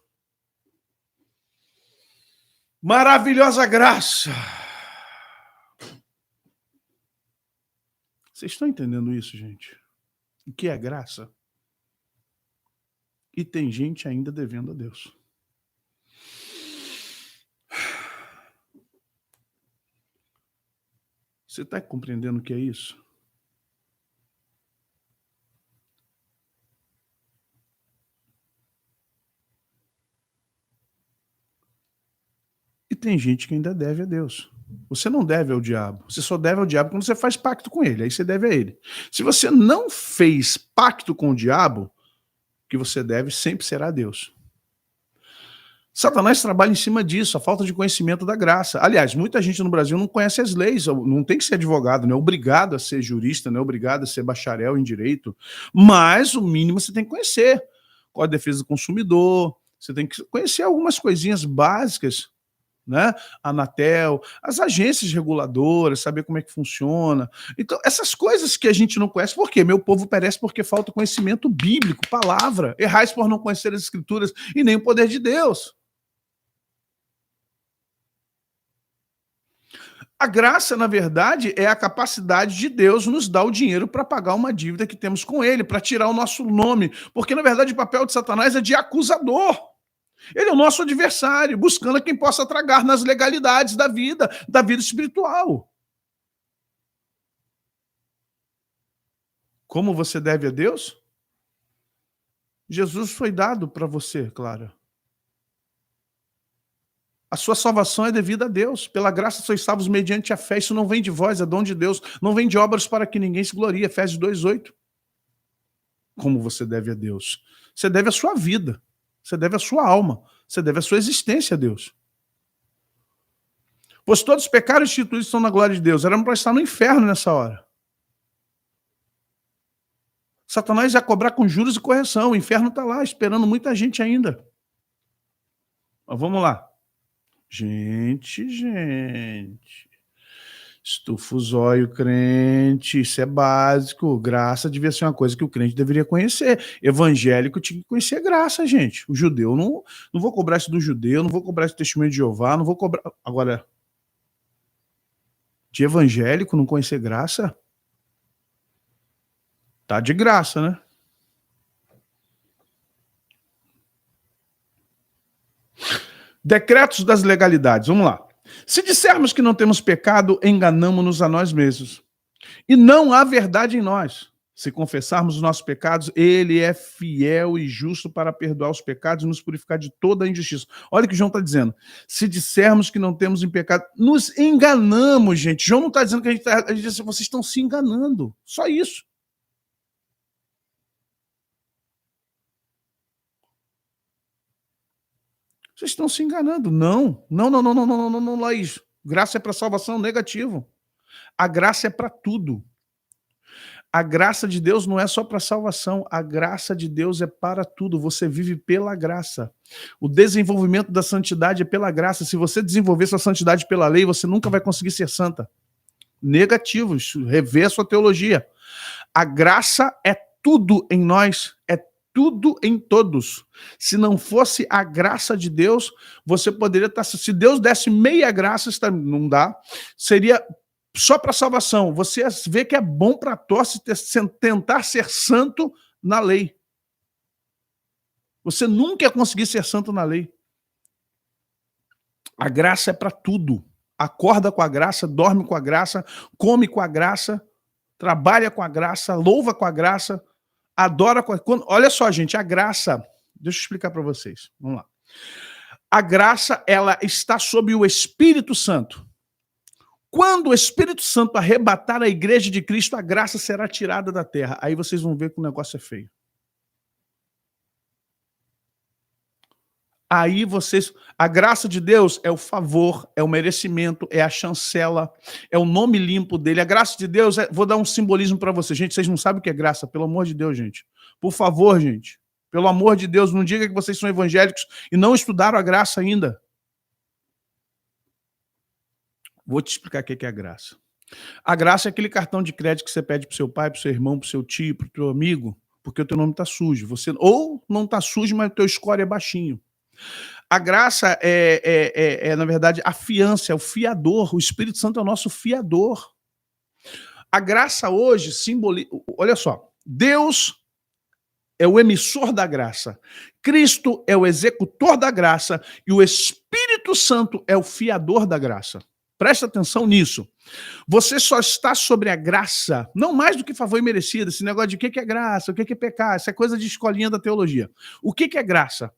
Maravilhosa graça. Vocês estão entendendo isso, gente? O que é graça? E tem gente ainda devendo a Deus. Você está compreendendo o que é isso? E tem gente que ainda deve a Deus. Você não deve ao diabo. Você só deve ao diabo quando você faz pacto com ele. Aí você deve a ele. Se você não fez pacto com o diabo, o que você deve sempre será a Deus. Satanás trabalha em cima disso, a falta de conhecimento da graça. Aliás, muita gente no Brasil não conhece as leis, não tem que ser advogado, não é obrigado a ser jurista, não é obrigado a ser bacharel em direito, mas o mínimo você tem que conhecer. Código de Defesa do Consumidor, você tem que conhecer algumas coisinhas básicas, né? Anatel, as agências reguladoras, saber como é que funciona. Então, essas coisas que a gente não conhece, por quê? Meu povo perece porque falta conhecimento bíblico, palavra. Errais por não conhecer as escrituras e nem o poder de Deus. A graça, na verdade, é a capacidade de Deus nos dar o dinheiro para pagar uma dívida que temos com ele, para tirar o nosso nome. Porque, na verdade, o papel de Satanás é de acusador. Ele é o nosso adversário, buscando a quem possa tragar nas legalidades da vida espiritual. Como você deve a Deus? Jesus foi dado para você, Clara. A sua salvação é devida a Deus. Pela graça sois salvos mediante a fé. Isso não vem de vós, é dom de Deus. Não vem de obras para que ninguém se glorie. Efésios 2:8. Como você deve a Deus? Você deve a sua vida. Você deve a sua alma. Você deve a sua existência a Deus. Pois todos os pecados instituídos estão na glória de Deus. Éramos para estar no inferno nessa hora. Satanás ia cobrar com juros e correção. O inferno está lá, esperando muita gente ainda. Mas vamos lá. Gente. Estufa o zóio, crente, isso é básico. Graça devia ser uma coisa que o crente deveria conhecer. Evangélico tinha que conhecer graça, gente. O judeu, não vou cobrar isso do judeu, não vou cobrar isso do testemunho de Jeová, não vou cobrar... Agora, de evangélico não conhecer graça? Tá de graça, né? Decretos das legalidades, vamos lá. Se dissermos que não temos pecado, enganamo-nos a nós mesmos. E não há verdade em nós. Se confessarmos os nossos pecados, ele é fiel e justo para perdoar os pecados e nos purificar de toda a injustiça. Olha o que João está dizendo. Se dissermos que não temos em pecado, nos enganamos, gente. João não está dizendo que a gente diz, vocês estão se enganando. Só isso. Vocês estão se enganando. Não, Laís. Graça é para salvação, negativo. A graça é para tudo. A graça de Deus não é só para salvação. A graça de Deus é para tudo. Você vive pela graça. O desenvolvimento da santidade é pela graça. Se você desenvolver sua santidade pela lei, você nunca vai conseguir ser santa. Negativo. Rever a sua teologia. A graça é tudo em nós. É tudo em todos. Se não fosse a graça de Deus, você poderia estar... Se Deus desse meia graça, não dá, seria só para salvação. Você vê que é bom para tosse tentar ser santo na lei. Você nunca ia conseguir ser santo na lei. A graça é para tudo. Acorda com a graça, dorme com a graça, come com a graça, trabalha com a graça, louva com a graça, adora com a... Olha só, gente, a graça... Deixa eu explicar para vocês. Vamos lá. A graça, ela está sob o Espírito Santo. Quando o Espírito Santo arrebatar a igreja de Cristo, a graça será tirada da terra. Aí vocês vão ver que o negócio é feio. Aí vocês... A graça de Deus é o favor, é o merecimento, é a chancela, é o nome limpo dele. A graça de Deus, vou dar um simbolismo para vocês. Gente, vocês não sabem o que é graça, pelo amor de Deus, gente. Por favor, gente. Pelo amor de Deus, não diga que vocês são evangélicos e não estudaram a graça ainda. Vou te explicar o que é a graça. A graça é aquele cartão de crédito que você pede para o seu pai, para o seu irmão, para o seu tio, para o teu amigo, porque o teu nome está sujo. Você ou não está sujo, mas o teu score é baixinho. A graça na verdade, a fiança, é o fiador. O Espírito Santo é o nosso fiador. A graça hoje simboliza... Olha só, Deus é o emissor da graça, Cristo é o executor da graça e o Espírito Santo é o fiador da graça. Presta atenção nisso. Você só está sobre a graça, não mais do que favor imerecido. Esse negócio de o que é graça, o que é pecado, isso é coisa de escolinha da teologia. O que é graça?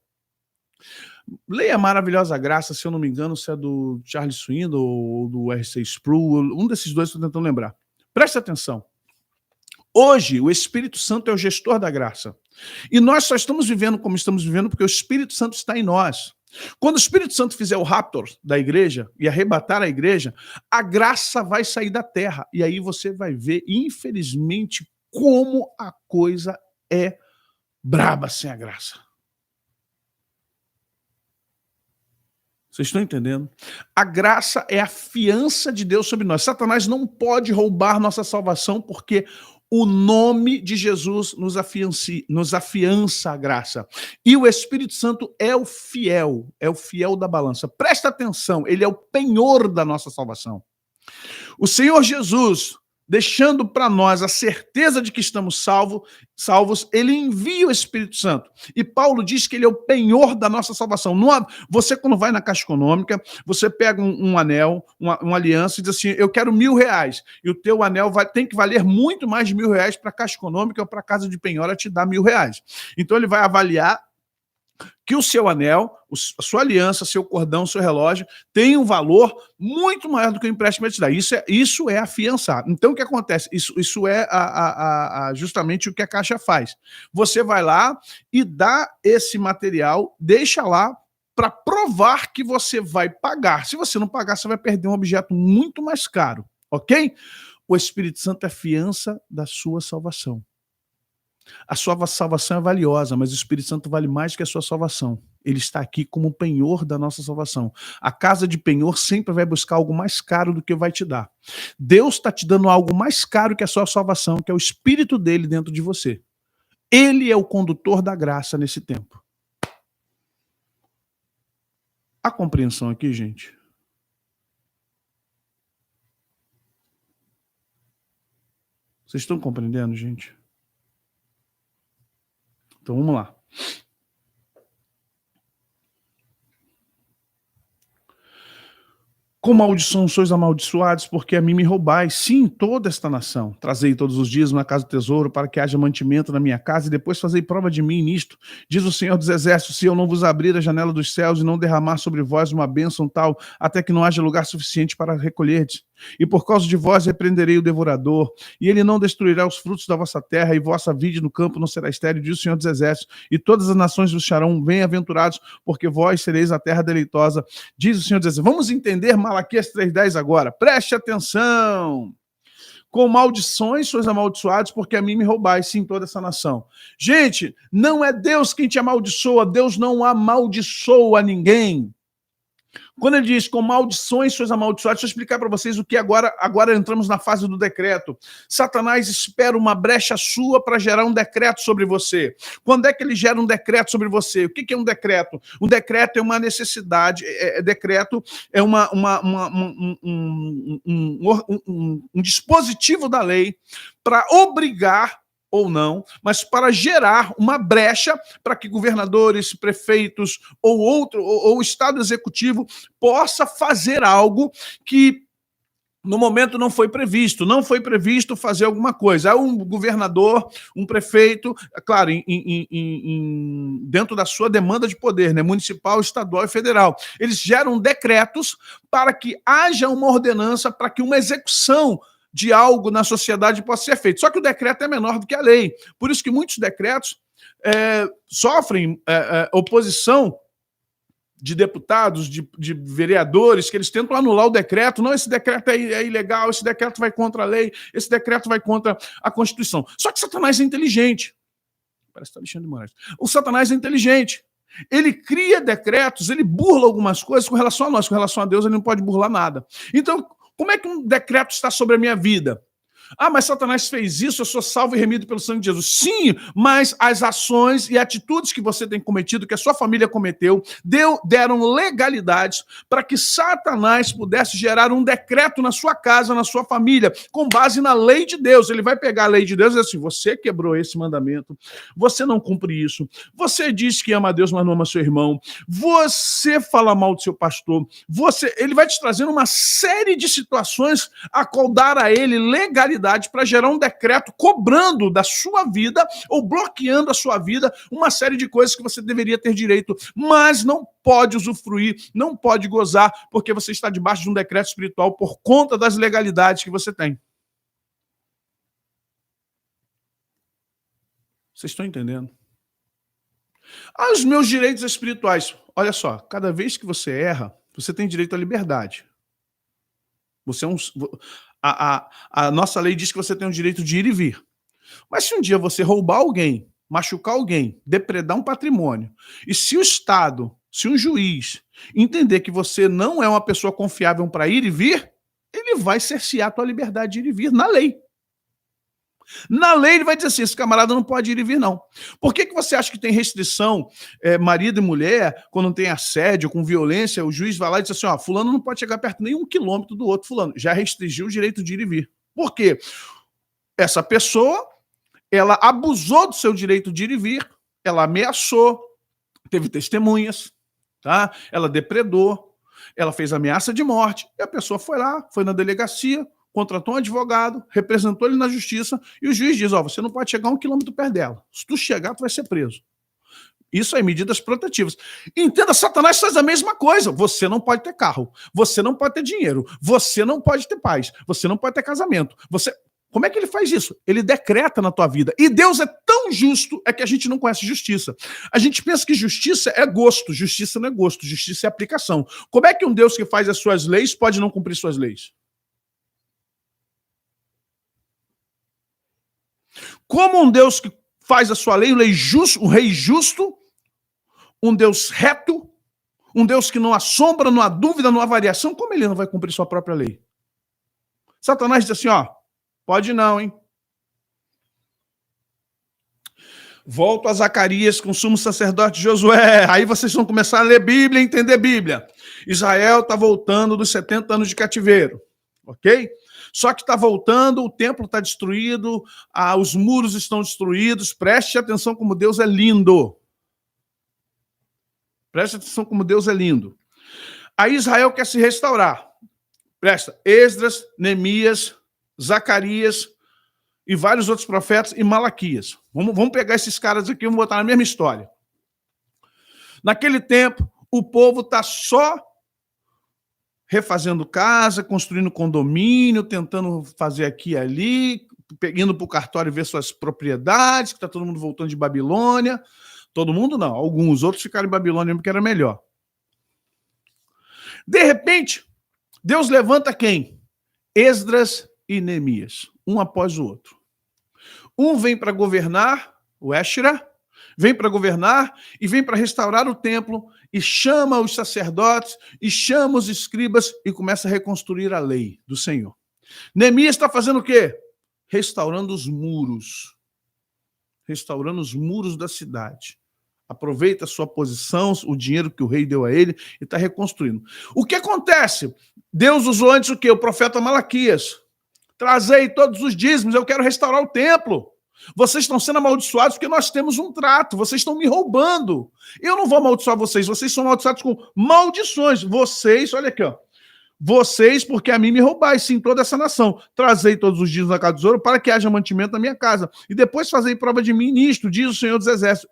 Leia a Maravilhosa Graça, se eu não me engano, se é do Charles Swindoll ou do R.C. Sproul, um desses dois estou tentando lembrar. Presta atenção. Hoje, o Espírito Santo é o gestor da graça. E nós só estamos vivendo como estamos vivendo porque o Espírito Santo está em nós. Quando o Espírito Santo fizer o raptor da igreja e arrebatar a igreja, a graça vai sair da terra. E aí você vai ver, infelizmente, como a coisa é braba sem a graça. Vocês estão entendendo? A graça é a fiança de Deus sobre nós. Satanás não pode roubar nossa salvação porque o nome de Jesus nos afiança a graça. E o Espírito Santo é o fiel da balança. Presta atenção, ele é o penhor da nossa salvação. O Senhor Jesus, deixando para nós a certeza de que estamos salvos, ele envia o Espírito Santo. E Paulo diz que ele é o penhor da nossa salvação. Você, quando vai na Caixa Econômica, você pega um anel, uma aliança e diz assim, eu quero R$1.000. E o teu anel tem que valer muito mais de R$1.000 para a Caixa Econômica ou para a Casa de Penhora te dar R$1.000. Então ele vai avaliar que o seu anel, a sua aliança, seu cordão, seu relógio tem um valor muito maior do que o empréstimo vai te dar. Isso é afiançar. Então, o que acontece? Isso é justamente o que a Caixa faz. Você vai lá e dá esse material, deixa lá para provar que você vai pagar. Se você não pagar, você vai perder um objeto muito mais caro, ok? O Espírito Santo é a fiança da sua salvação. A sua salvação é valiosa, mas o Espírito Santo vale mais que a sua salvação. Ele está aqui como penhor da nossa salvação. A casa de penhor sempre vai buscar algo mais caro do que vai te dar. Deus está te dando algo mais caro que a sua salvação, que é o Espírito dele dentro de você. Ele é o condutor da graça nesse tempo. Há compreensão aqui, gente? Vocês estão compreendendo, gente? Então vamos lá. Com maldição sois amaldiçoados, porque a mim me roubais, sim, toda esta nação. Trazei todos os dias na casa do tesouro, para que haja mantimento na minha casa, e depois fazei prova de mim nisto. Diz o Senhor dos Exércitos, se eu não vos abrir a janela dos céus e não derramar sobre vós uma bênção tal, até que não haja lugar suficiente para recolherdes. E por causa de vós repreenderei o devorador, e ele não destruirá os frutos da vossa terra, e vossa vide no campo não será estéril, diz o Senhor dos Exércitos, e todas as nações vos acharão bem-aventurados, porque vós sereis a terra deleitosa, diz o Senhor dos Exércitos. Vamos entender Malaquias 3:10 agora, preste atenção. Com maldições sois amaldiçoados, porque a mim me roubais, sim, toda essa nação. Gente, não é Deus quem te amaldiçoa, Deus não amaldiçoa ninguém. Quando ele diz com maldições sois amaldiçoados, deixa eu explicar para vocês o que agora entramos na fase do decreto. Satanás espera uma brecha sua para gerar um decreto sobre você. Quando é que ele gera um decreto sobre você? O que é um decreto? Um decreto é uma necessidade, decreto é um dispositivo da lei para obrigar ou não, mas para gerar uma brecha para que governadores, prefeitos ou o Estado Executivo possa fazer algo que no momento não foi previsto fazer alguma coisa. Um governador, um prefeito, claro, dentro da sua demanda de poder, né, municipal, estadual e federal, eles geram decretos para que haja uma ordenança, para que uma execução de algo na sociedade possa ser feito. Só que o decreto é menor do que a lei. Por isso que muitos decretos sofrem oposição de deputados, de vereadores, que eles tentam anular o decreto. Não, esse decreto é ilegal, esse decreto vai contra a lei, esse decreto vai contra a Constituição. Só que Satanás é inteligente. Parece que está Alexandre de Moraes. O Satanás é inteligente. Ele cria decretos, ele burla algumas coisas com relação a nós, com relação a Deus ele não pode burlar nada. Então, como é que um decreto está sobre a minha vida? Ah, mas Satanás fez isso, eu sou salvo e remido pelo sangue de Jesus. Sim, mas as ações e atitudes que você tem cometido, que a sua família cometeu, deram legalidades para que Satanás pudesse gerar um decreto na sua casa, na sua família, com base na lei de Deus. Ele vai pegar a lei de Deus e dizer assim, você quebrou esse mandamento, você não cumpre isso, você diz que ama a Deus, mas não ama seu irmão, você fala mal do seu pastor, ele vai te trazendo uma série de situações a qual dar a ele legalidade para gerar um decreto cobrando da sua vida ou bloqueando a sua vida uma série de coisas que você deveria ter direito, mas não pode usufruir, não pode gozar, porque você está debaixo de um decreto espiritual por conta das legalidades que você tem. Vocês estão entendendo? Os meus direitos espirituais. Olha só, cada vez que você erra, você tem direito à liberdade. Você é a nossa lei diz que você tem o direito de ir e vir. Mas se um dia você roubar alguém, machucar alguém, depredar um patrimônio, e se o Estado, se um juiz entender que você não é uma pessoa confiável para ir e vir, ele vai cercear a tua liberdade de ir e vir na lei. Na lei ele vai dizer assim, esse camarada não pode ir e vir não. Por que você acha que tem restrição, marido e mulher, quando tem assédio, com violência, o juiz vai lá e diz assim, ó, fulano não pode chegar perto nem 1 quilômetro do outro fulano. Já restringiu o direito de ir e vir. Por quê? Essa pessoa, ela abusou do seu direito de ir e vir, ela ameaçou, teve testemunhas, tá? Ela depredou, ela fez ameaça de morte, e a pessoa foi lá, foi na delegacia, contratou um advogado, representou ele na justiça, e o juiz diz, ó, você não pode chegar 1 quilômetro perto dela. Se tu chegar, tu vai ser preso. Isso aí, medidas protetivas. Entenda, Satanás faz a mesma coisa. Você não pode ter carro, você não pode ter dinheiro, você não pode ter paz, você não pode ter casamento. Como é que ele faz isso? Ele decreta na tua vida. E Deus é tão justo, é que a gente não conhece justiça. A gente pensa que justiça é gosto, justiça não é gosto, justiça é aplicação. Como é que um Deus que faz as suas leis pode não cumprir suas leis? Como um Deus que faz a sua lei, um rei justo, um Deus reto, um Deus que não há sombra, não há dúvida, não há variação, como ele não vai cumprir sua própria lei? Satanás diz assim, ó, pode não, hein? Volto a Zacarias com o sumo sacerdote Josué. Aí vocês vão começar a ler Bíblia e entender Bíblia. Israel está voltando dos 70 anos de cativeiro, ok? Só que está voltando, o templo está destruído, os muros estão destruídos. Preste atenção como Deus é lindo. Preste atenção como Deus é lindo. Aí Israel quer se restaurar. Presta, Esdras, Neemias, Zacarias e vários outros profetas e Malaquias. Vamos pegar esses caras aqui e vamos botar na mesma história. Naquele tempo, o povo está só refazendo casa, construindo condomínio, tentando fazer aqui e ali, indo para o cartório ver suas propriedades, que está todo mundo voltando de Babilônia. Todo mundo não, alguns, outros ficaram em Babilônia porque era melhor. De repente, Deus levanta quem? Esdras e Neemias, um após o outro. Um vem para governar, o Éshera, vem para governar e vem para restaurar o templo e chama os sacerdotes e chama os escribas e começa a reconstruir a lei do Senhor. Neemias está fazendo o quê? Restaurando os muros. Restaurando os muros da cidade. Aproveita a sua posição, o dinheiro que o rei deu a ele e está reconstruindo. O que acontece? Deus usou antes o quê? O profeta Malaquias. Trazei todos os dízimos, eu quero restaurar o templo. Vocês estão sendo amaldiçoados porque nós temos um trato, vocês estão me roubando. Eu não vou amaldiçoar vocês são amaldiçoados com maldições. Vocês, olha aqui, ó. Vocês, porque a mim me roubais, sim, toda essa nação. Trazei todos os dias na casa do tesouro para que haja mantimento na minha casa. E depois fazei prova de mim nisto, diz o Senhor dos Exércitos.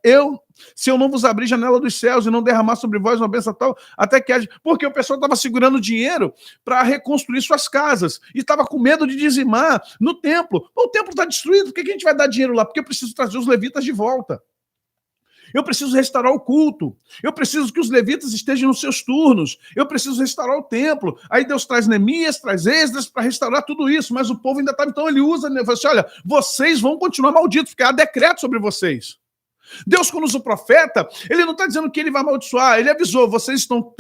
Se eu não vos abrir janela dos céus e não derramar sobre vós uma bênção tal, até que haja... Porque o pessoal estava segurando dinheiro para reconstruir suas casas. E estava com medo de dizimar no templo. O templo está destruído, por que a gente vai dar dinheiro lá? Porque eu preciso trazer os levitas de volta. Eu preciso restaurar o culto. Eu preciso que os levitas estejam nos seus turnos. Eu preciso restaurar o templo. Aí Deus traz Neemias, traz Esdras para restaurar tudo isso. Mas o povo ainda estava... Então ele usa... Ele fala assim, olha, vocês vão continuar malditos, porque há decreto sobre vocês. Deus, quando usa o profeta, ele não está dizendo que ele vai amaldiçoar, ele avisou, vocês estão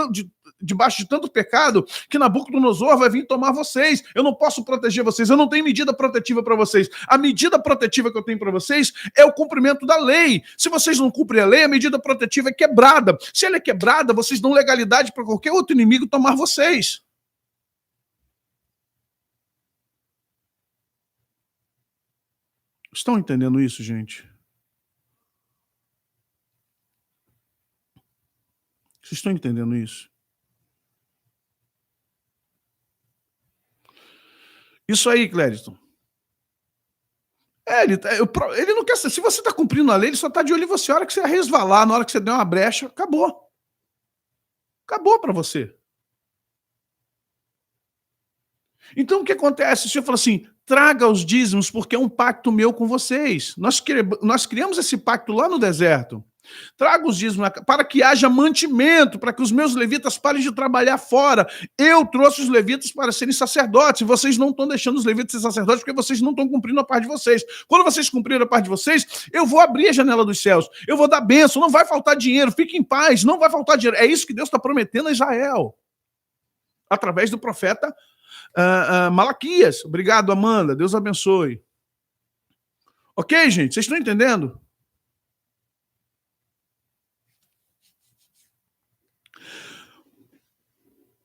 debaixo de tanto pecado que Nabucodonosor vai vir tomar vocês. Eu não posso proteger vocês, eu não tenho medida protetiva para vocês. A medida protetiva que eu tenho para vocês é o cumprimento da lei. Se vocês não cumprem a lei, a medida protetiva é quebrada. Se ela é quebrada, vocês dão legalidade para qualquer outro inimigo tomar vocês. Estão entendendo isso, gente? Vocês estão entendendo isso? Isso aí, Clériton. Ele não quer. Se você está cumprindo a lei, ele só está de olho em você. A hora que você resvalar, na hora que você der uma brecha, acabou. Acabou para você. Então o que acontece? O Senhor fala assim: traga os dízimos, porque é um pacto meu com vocês. Nós criamos esse pacto lá no deserto. Traga os dízimos para que haja mantimento, para que os meus levitas parem de trabalhar fora. Eu trouxe os levitas para serem sacerdotes, e vocês não estão deixando os levitas ser sacerdotes porque vocês não estão cumprindo a parte de vocês. Quando vocês cumprirem a parte de vocês, eu vou abrir a janela dos céus, eu vou dar bênção, não vai faltar dinheiro, fique em paz, não vai faltar dinheiro. É isso que Deus está prometendo a Israel, através do profeta Malaquias. Obrigado, Amanda, Deus abençoe. Ok, gente, vocês estão entendendo?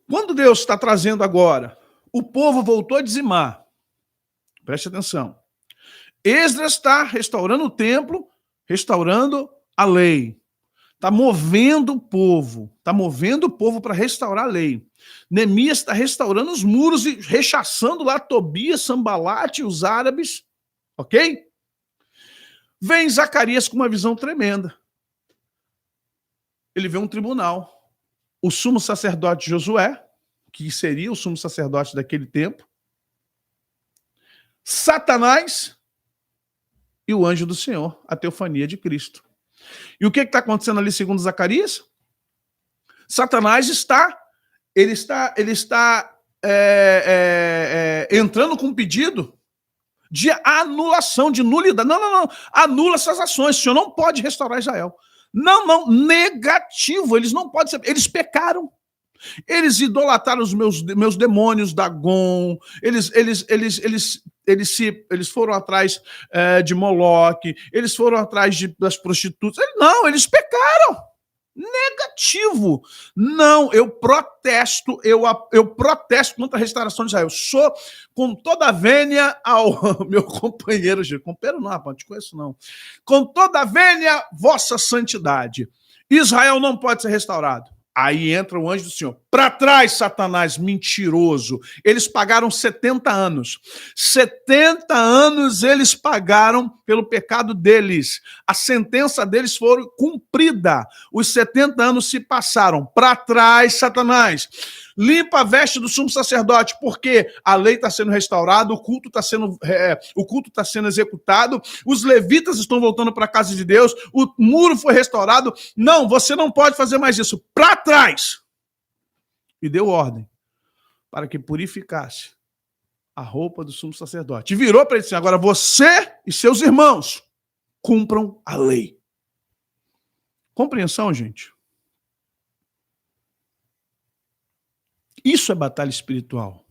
Quando Deus está trazendo agora, o povo voltou a dizimar. Preste atenção. Esdras está restaurando o templo, restaurando a lei. Está movendo o povo. Está movendo o povo para restaurar a lei. Neemias está restaurando os muros e rechaçando lá Tobias, Sambalate e os árabes. Ok? Vem Zacarias com uma visão tremenda. Ele vê um tribunal. O sumo sacerdote Josué, que seria o sumo sacerdote daquele tempo, Satanás e o anjo do Senhor, a teofania de Cristo. E o que está acontecendo ali segundo Zacarias? Satanás está entrando com um pedido de anulação, de nulidade. Não, anula essas ações, o Senhor não pode restaurar Israel. Não, negativo, eles não podem ser, eles pecaram. Eles idolatraram os meus demônios, Dagon, eles foram atrás de Moloque, eles foram atrás das prostitutas. Eles pecaram. Negativo. Não, eu protesto contra a restauração de Israel. Sou com toda a vênia ao meu companheiro, companheiro não, rapaz, não te conheço não. Com toda a vênia, vossa santidade. Israel não pode ser restaurado. Aí entra o anjo do Senhor. Para trás, Satanás, mentiroso. Eles pagaram 70 anos. 70 anos eles pagaram pelo pecado deles. A sentença deles foi cumprida. Os 70 anos se passaram. Para trás, Satanás. Limpa a veste do sumo sacerdote, porque a lei está sendo restaurada, o culto está sendo executado, os levitas estão voltando para a casa de Deus, o muro foi restaurado. Não, você não pode fazer mais isso. Para trás! E deu ordem para que purificasse a roupa do sumo sacerdote. E virou para ele assim: agora você e seus irmãos cumpram a lei. Compreensão, gente? Isso é batalha espiritual.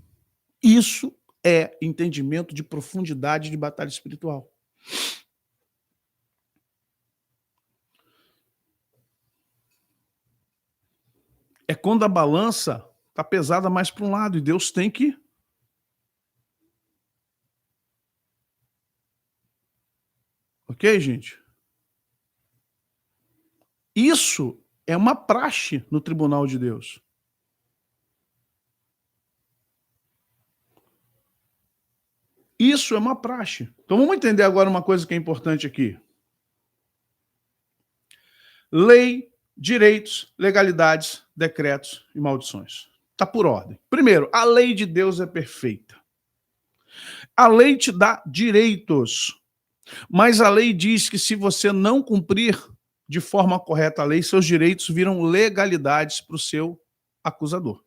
Isso é entendimento de profundidade de batalha espiritual. É quando a balança está pesada mais para um lado e Deus tem que... Ok, gente? Isso é uma praxe no tribunal de Deus. Isso é uma praxe. Então vamos entender agora uma coisa que é importante aqui. Lei, direitos, legalidades, decretos e maldições. Está por ordem. Primeiro, a lei de Deus é perfeita. A lei te dá direitos, mas a lei diz que se você não cumprir de forma correta a lei, seus direitos viram legalidades para o seu acusador.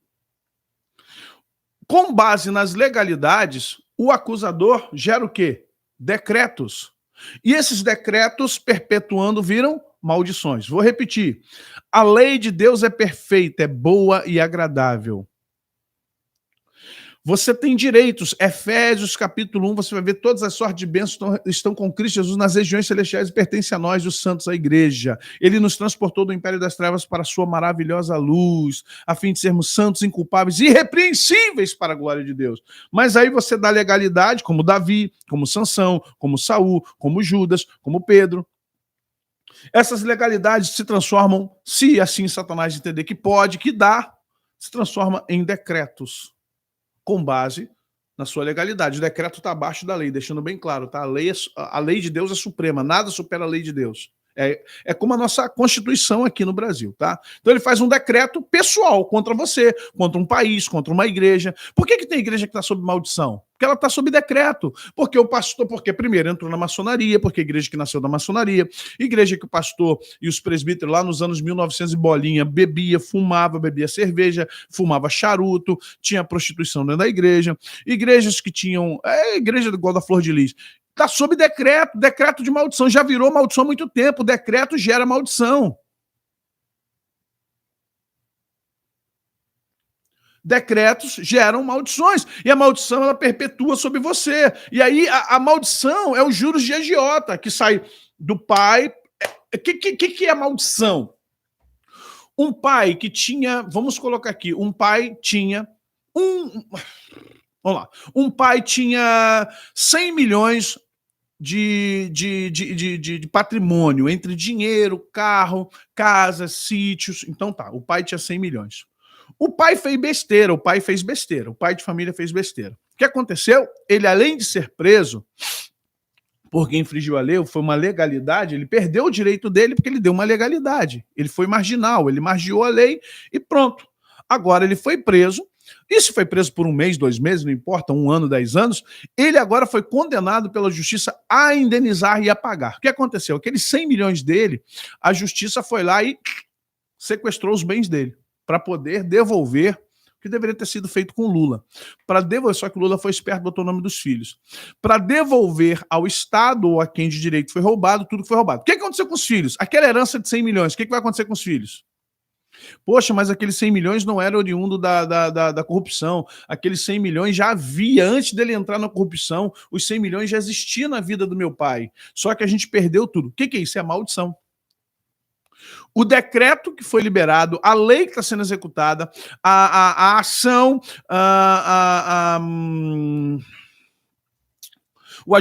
Com base nas legalidades, o acusador gera o quê? Decretos. E esses decretos, perpetuando, viram maldições. Vou repetir. A lei de Deus é perfeita, é boa e agradável. Você tem direitos. Efésios capítulo 1, você vai ver todas as sortes de bênçãos estão com Cristo Jesus nas regiões celestiais e pertencem a nós, os santos, a igreja. Ele nos transportou do império das trevas para a sua maravilhosa luz, a fim de sermos santos, inculpáveis e irrepreensíveis para a glória de Deus. Mas aí você dá legalidade, como Davi, como Sansão, como Saul, como Judas, como Pedro. Essas legalidades se transformam, se assim Satanás entender que pode, que dá, se transforma em decretos, com base na sua legalidade. O decreto está abaixo da lei, deixando bem claro, tá? A lei de Deus é suprema, nada supera a lei de Deus. É como a nossa Constituição aqui no Brasil, tá? Então ele faz um decreto pessoal contra você, contra um país, contra uma igreja. Por que tem igreja que está sob maldição? Porque ela está sob decreto. Porque o pastor, porque primeiro entrou na maçonaria, porque a igreja que nasceu da maçonaria, igreja que o pastor e os presbíteros lá nos anos 1900 e bolinha bebia cerveja, fumava charuto, tinha prostituição dentro da igreja, igrejas que tinham, igreja igual da Flor de Lis, está sob decreto, decreto de maldição. Já virou maldição há muito tempo. O decreto gera maldição. Decretos geram maldições. E a maldição, ela perpetua sobre você. E aí, a maldição é os juros de agiota, que sai do pai. O que é a maldição? Um pai que tinha, vamos colocar aqui, um pai tinha vamos lá. Um pai tinha 100 milhões de patrimônio, entre dinheiro, carro, casas, sítios. Então tá, o pai tinha 100 milhões. O pai fez besteira, o pai de família fez besteira. O que aconteceu? Ele, além de ser preso, porque infringiu a lei, foi uma legalidade, ele perdeu o direito dele porque ele deu uma legalidade. Ele foi marginal, ele margiou a lei e pronto. Agora ele foi preso. E se foi preso por 1 mês, 2 meses, não importa, 1 ano, 10 anos, ele agora foi condenado pela justiça a indenizar e a pagar. O que aconteceu? Aqueles 100 milhões dele, a justiça foi lá e sequestrou os bens dele, para poder devolver o que deveria ter sido feito com Lula. Para devolver, só que Lula foi esperto, botou o nome dos filhos. Para devolver ao Estado ou a quem de direito foi roubado, tudo que foi roubado. O que aconteceu com os filhos? Aquela herança de 100 milhões, o que vai acontecer com os filhos? Poxa, mas aqueles 100 milhões não era oriundo da corrupção. Aqueles 100 milhões já havia, antes dele entrar na corrupção, os 100 milhões já existiam na vida do meu pai. Só que a gente perdeu tudo. O que é isso? É a maldição. O decreto que foi liberado, a lei que está sendo executada, a ação, o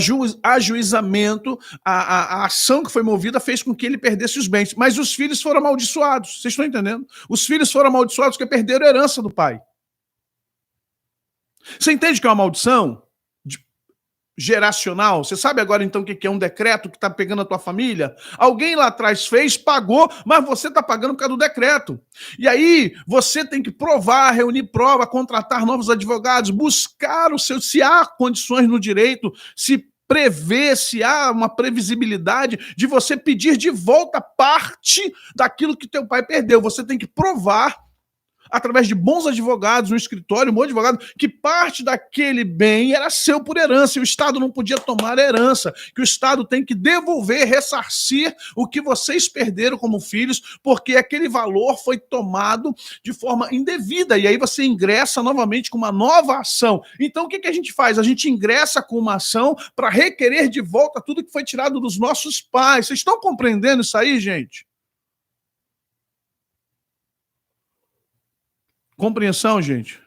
ajuizamento, a ação que foi movida fez com que ele perdesse os bens. Mas os filhos foram amaldiçoados. Vocês estão entendendo? Os filhos foram amaldiçoados porque perderam a herança do pai. Você entende que é uma maldição geracional? Você sabe agora então o que é um decreto que está pegando a tua família? Alguém lá atrás fez, pagou, mas você está pagando por causa do decreto. E aí você tem que provar, reunir prova, contratar novos advogados, buscar se há condições no direito, se prever, se há uma previsibilidade de você pedir de volta parte daquilo que teu pai perdeu. Você tem que provar, através de bons advogados, um escritório, um bom advogado, que parte daquele bem era seu por herança, e o Estado não podia tomar a herança, que o Estado tem que devolver, ressarcir o que vocês perderam como filhos, porque aquele valor foi tomado de forma indevida, e aí você ingressa novamente com uma nova ação. Então o que a gente faz? A gente ingressa com uma ação para requerer de volta tudo que foi tirado dos nossos pais. Vocês estão compreendendo isso aí, gente? Compreensão, gente?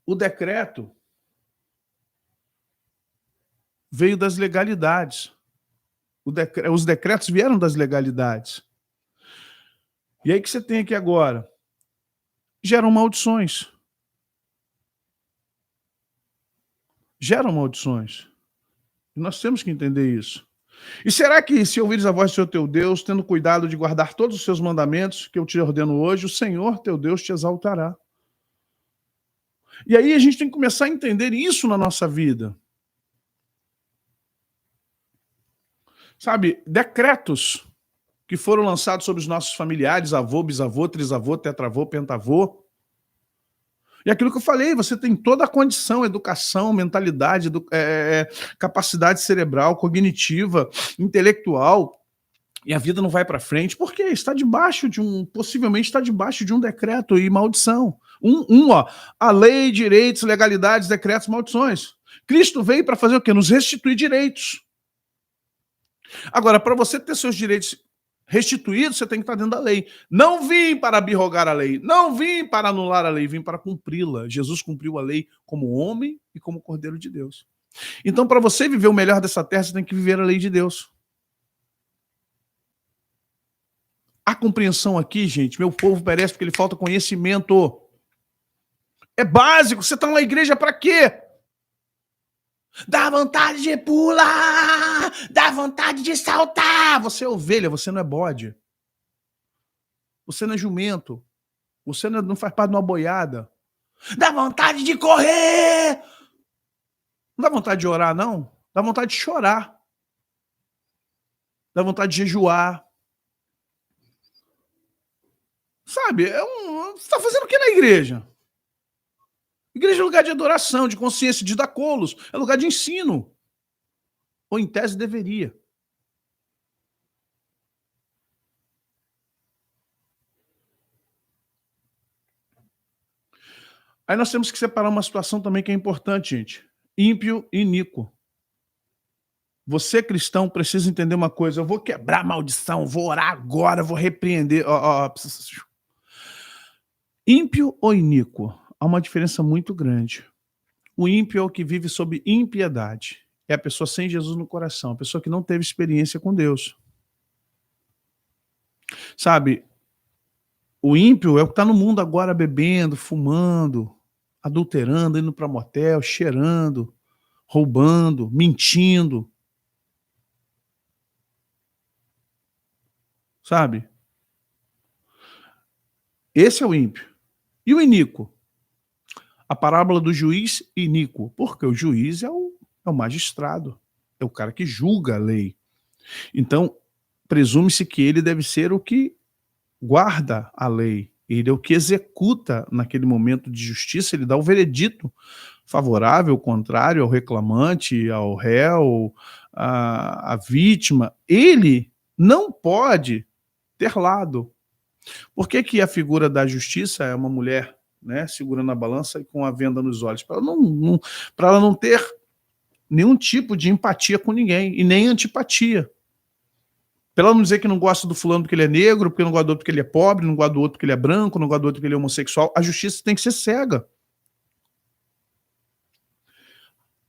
O decreto veio das legalidades. Os decretos vieram das legalidades. E aí que você tem aqui agora? Geram maldições. Geram maldições. E nós temos que entender isso. E será que, se ouvires a voz do Senhor teu Deus, tendo cuidado de guardar todos os seus mandamentos que eu te ordeno hoje, o Senhor teu Deus te exaltará? E aí a gente tem que começar a entender isso na nossa vida. Sabe, decretos que foram lançados sobre os nossos familiares, avô, bisavô, trisavô, tetravô, pentavô, E aquilo que eu falei, você tem toda a condição, educação, mentalidade, capacidade cerebral, cognitiva, intelectual, e a vida não vai para frente, porque possivelmente está debaixo de um decreto e maldição. Ó, a lei, direitos, legalidades, decretos, maldições. Cristo veio para fazer o quê? Nos restituir direitos. Agora, para você ter seus direitos restituídos, você tem que estar dentro da lei. Não vim para abrogar a lei, não vim para anular a lei, vim para cumpri-la. Jesus cumpriu a lei como homem e como Cordeiro de Deus. Então, para você viver o melhor dessa terra, você tem que viver a lei de Deus. A compreensão aqui, gente, meu povo perece porque lhe falta conhecimento. É básico. Você está na igreja para quê? Dá vontade de pular, dá vontade de saltar. Você é ovelha, você não é bode. Você não é jumento. Você não faz parte de uma boiada. Dá vontade de correr. Não dá vontade de orar, não. Dá vontade de chorar. Dá vontade de jejuar. Sabe, você está fazendo o que na igreja? Igreja é lugar de adoração, de consciência, de dar colos. É lugar de ensino. Ou em tese deveria. Aí nós temos que separar uma situação também que é importante, gente. Ímpio e iníquo. Você, cristão, precisa entender uma coisa. Eu vou quebrar a maldição, vou orar agora, vou repreender. Ímpio ou iníquo? Há uma diferença muito grande. O ímpio é o que vive sob impiedade. É a pessoa sem Jesus no coração, a pessoa que não teve experiência com Deus. Sabe, o ímpio é o que está no mundo agora bebendo, fumando, adulterando, indo para motel, cheirando, roubando, mentindo. Sabe? Esse é o ímpio. E o iníquo? A parábola do juiz iníquo. Porque o juiz é o magistrado. É o cara que julga a lei. Então, presume-se que ele deve ser o que guarda a lei. Ele é o que executa naquele momento de justiça. Ele dá o veredito favorável, contrário ao reclamante, ao réu, à vítima. Ele não pode ter lado. Por que a figura da justiça é uma mulher, né, segurando a balança e com a venda nos olhos? Para ela não ter nenhum tipo de empatia com ninguém, e nem antipatia. Para ela não dizer que não gosta do fulano porque ele é negro, porque não gosta do outro porque ele é pobre, não gosta do outro porque ele é branco, não gosta do outro porque ele é homossexual. A justiça tem que ser cega.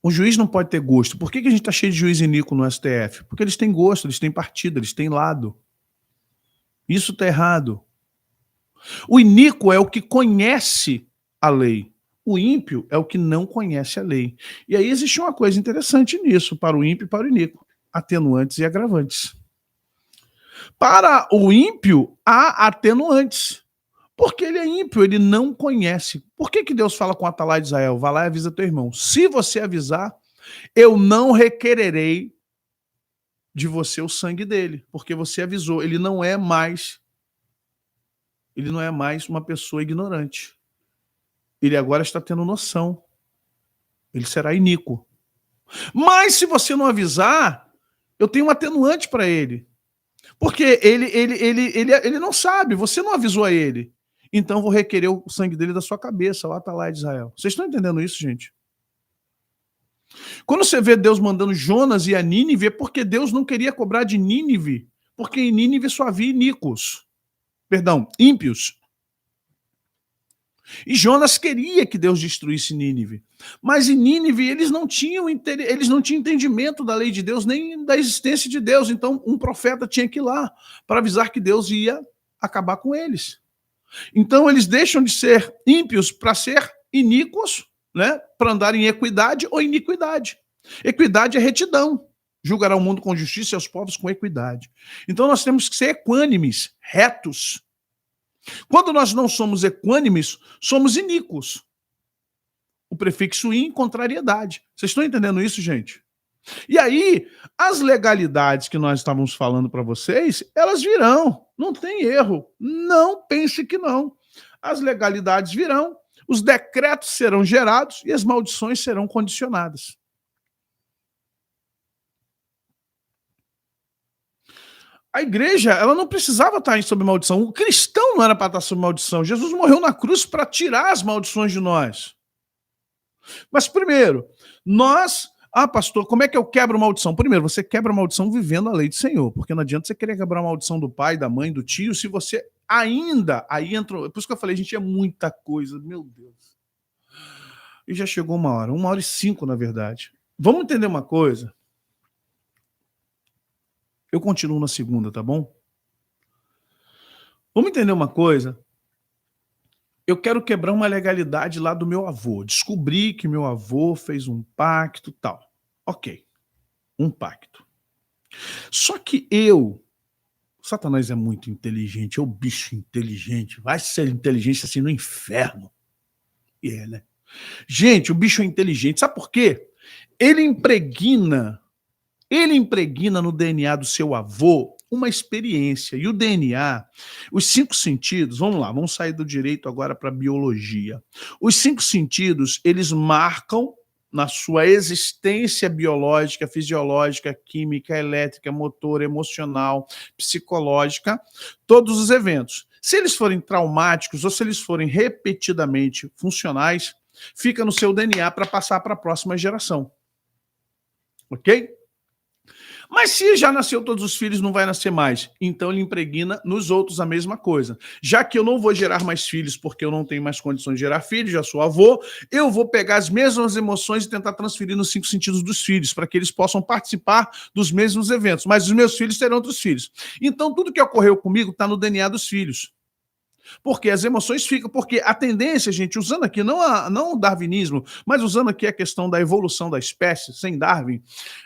O juiz não pode ter gosto. Por que a gente está cheio de juiz iníquo no STF? Porque eles têm gosto, eles têm partido, eles têm lado. Isso está errado. O iníquo é o que conhece a lei. O ímpio é o que não conhece a lei. E aí existe uma coisa interessante nisso, para o ímpio e para o iníquo. Atenuantes e agravantes. Para o ímpio, há atenuantes. Porque ele é ímpio, ele não conhece. Por que Deus fala com o Atalai de Israel? Vai lá e avisa teu irmão. Se você avisar, eu não requererei de você o sangue dele, porque você avisou. Ele não é mais uma pessoa ignorante. Ele agora está tendo noção. Ele será iníquo. Mas se você não avisar, eu tenho um atenuante para ele. Porque ele não sabe, você não avisou a ele. Então vou requerer o sangue dele da sua cabeça, o Atalai de Israel. Vocês estão entendendo isso, gente? Quando você vê Deus mandando Jonas e a Nínive, é porque Deus não queria cobrar de Nínive, porque em Nínive só havia ímpios. E Jonas queria que Deus destruísse Nínive. Mas em Nínive eles não tinham entendimento da lei de Deus, nem da existência de Deus. Então um profeta tinha que ir lá para avisar que Deus ia acabar com eles. Então eles deixam de ser ímpios para ser iníquos, né? Para andar em equidade ou iniquidade. Equidade é retidão. Julgará o mundo com justiça e aos povos com equidade. Então nós temos que ser equânimes, retos. Quando nós não somos equânimes, somos iníquos. O prefixo in, contrariedade. Vocês estão entendendo isso, gente? E aí, as legalidades que nós estávamos falando para vocês, elas virão. Não tem erro. Não pense que não. As legalidades virão os decretos serão gerados e as maldições serão condicionadas. A igreja, ela não precisava estar sob maldição. O cristão não era para estar sob maldição. Jesus morreu na cruz para tirar as maldições de nós. Mas primeiro, nós... Ah, pastor, como é que eu quebro maldição? Primeiro, você quebra maldição vivendo a lei do Senhor, porque não adianta você querer quebrar a maldição do pai, da mãe, do tio, se você ainda... Aí entra... Por isso que eu falei, gente, é muita coisa. Meu Deus. E já chegou 1h05, na verdade. Vamos entender uma coisa? Eu continuo na segunda, tá bom? Vamos entender uma coisa? Eu quero quebrar uma legalidade lá do meu avô. Descobri que meu avô fez um pacto e tal. Ok, um pacto. Só que Satanás é muito inteligente, é o bicho inteligente. Vai ser inteligente assim no inferno. E é, né? Gente, o bicho é inteligente. Sabe por quê? Ele impregna no DNA do seu avô uma experiência. E o DNA, os 5 sentidos, vamos lá, vamos sair do direito agora para a biologia. Os 5 sentidos, eles marcam na sua existência biológica, fisiológica, química, elétrica, motor, emocional, psicológica, todos os eventos. Se eles forem traumáticos ou se eles forem repetidamente funcionais, fica no seu DNA para passar para a próxima geração. Ok? Mas se já nasceu todos os filhos, não vai nascer mais. Então ele impregna nos outros a mesma coisa. Já que eu não vou gerar mais filhos porque eu não tenho mais condições de gerar filhos, já sou avô, eu vou pegar as mesmas emoções e tentar transferir nos 5 sentidos dos filhos, para que eles possam participar dos mesmos eventos. Mas os meus filhos terão outros filhos. Então tudo que ocorreu comigo está no DNA dos filhos. Porque as emoções ficam, porque a tendência, gente, usando aqui não o darwinismo, mas usando aqui a questão da evolução da espécie, sem Darwin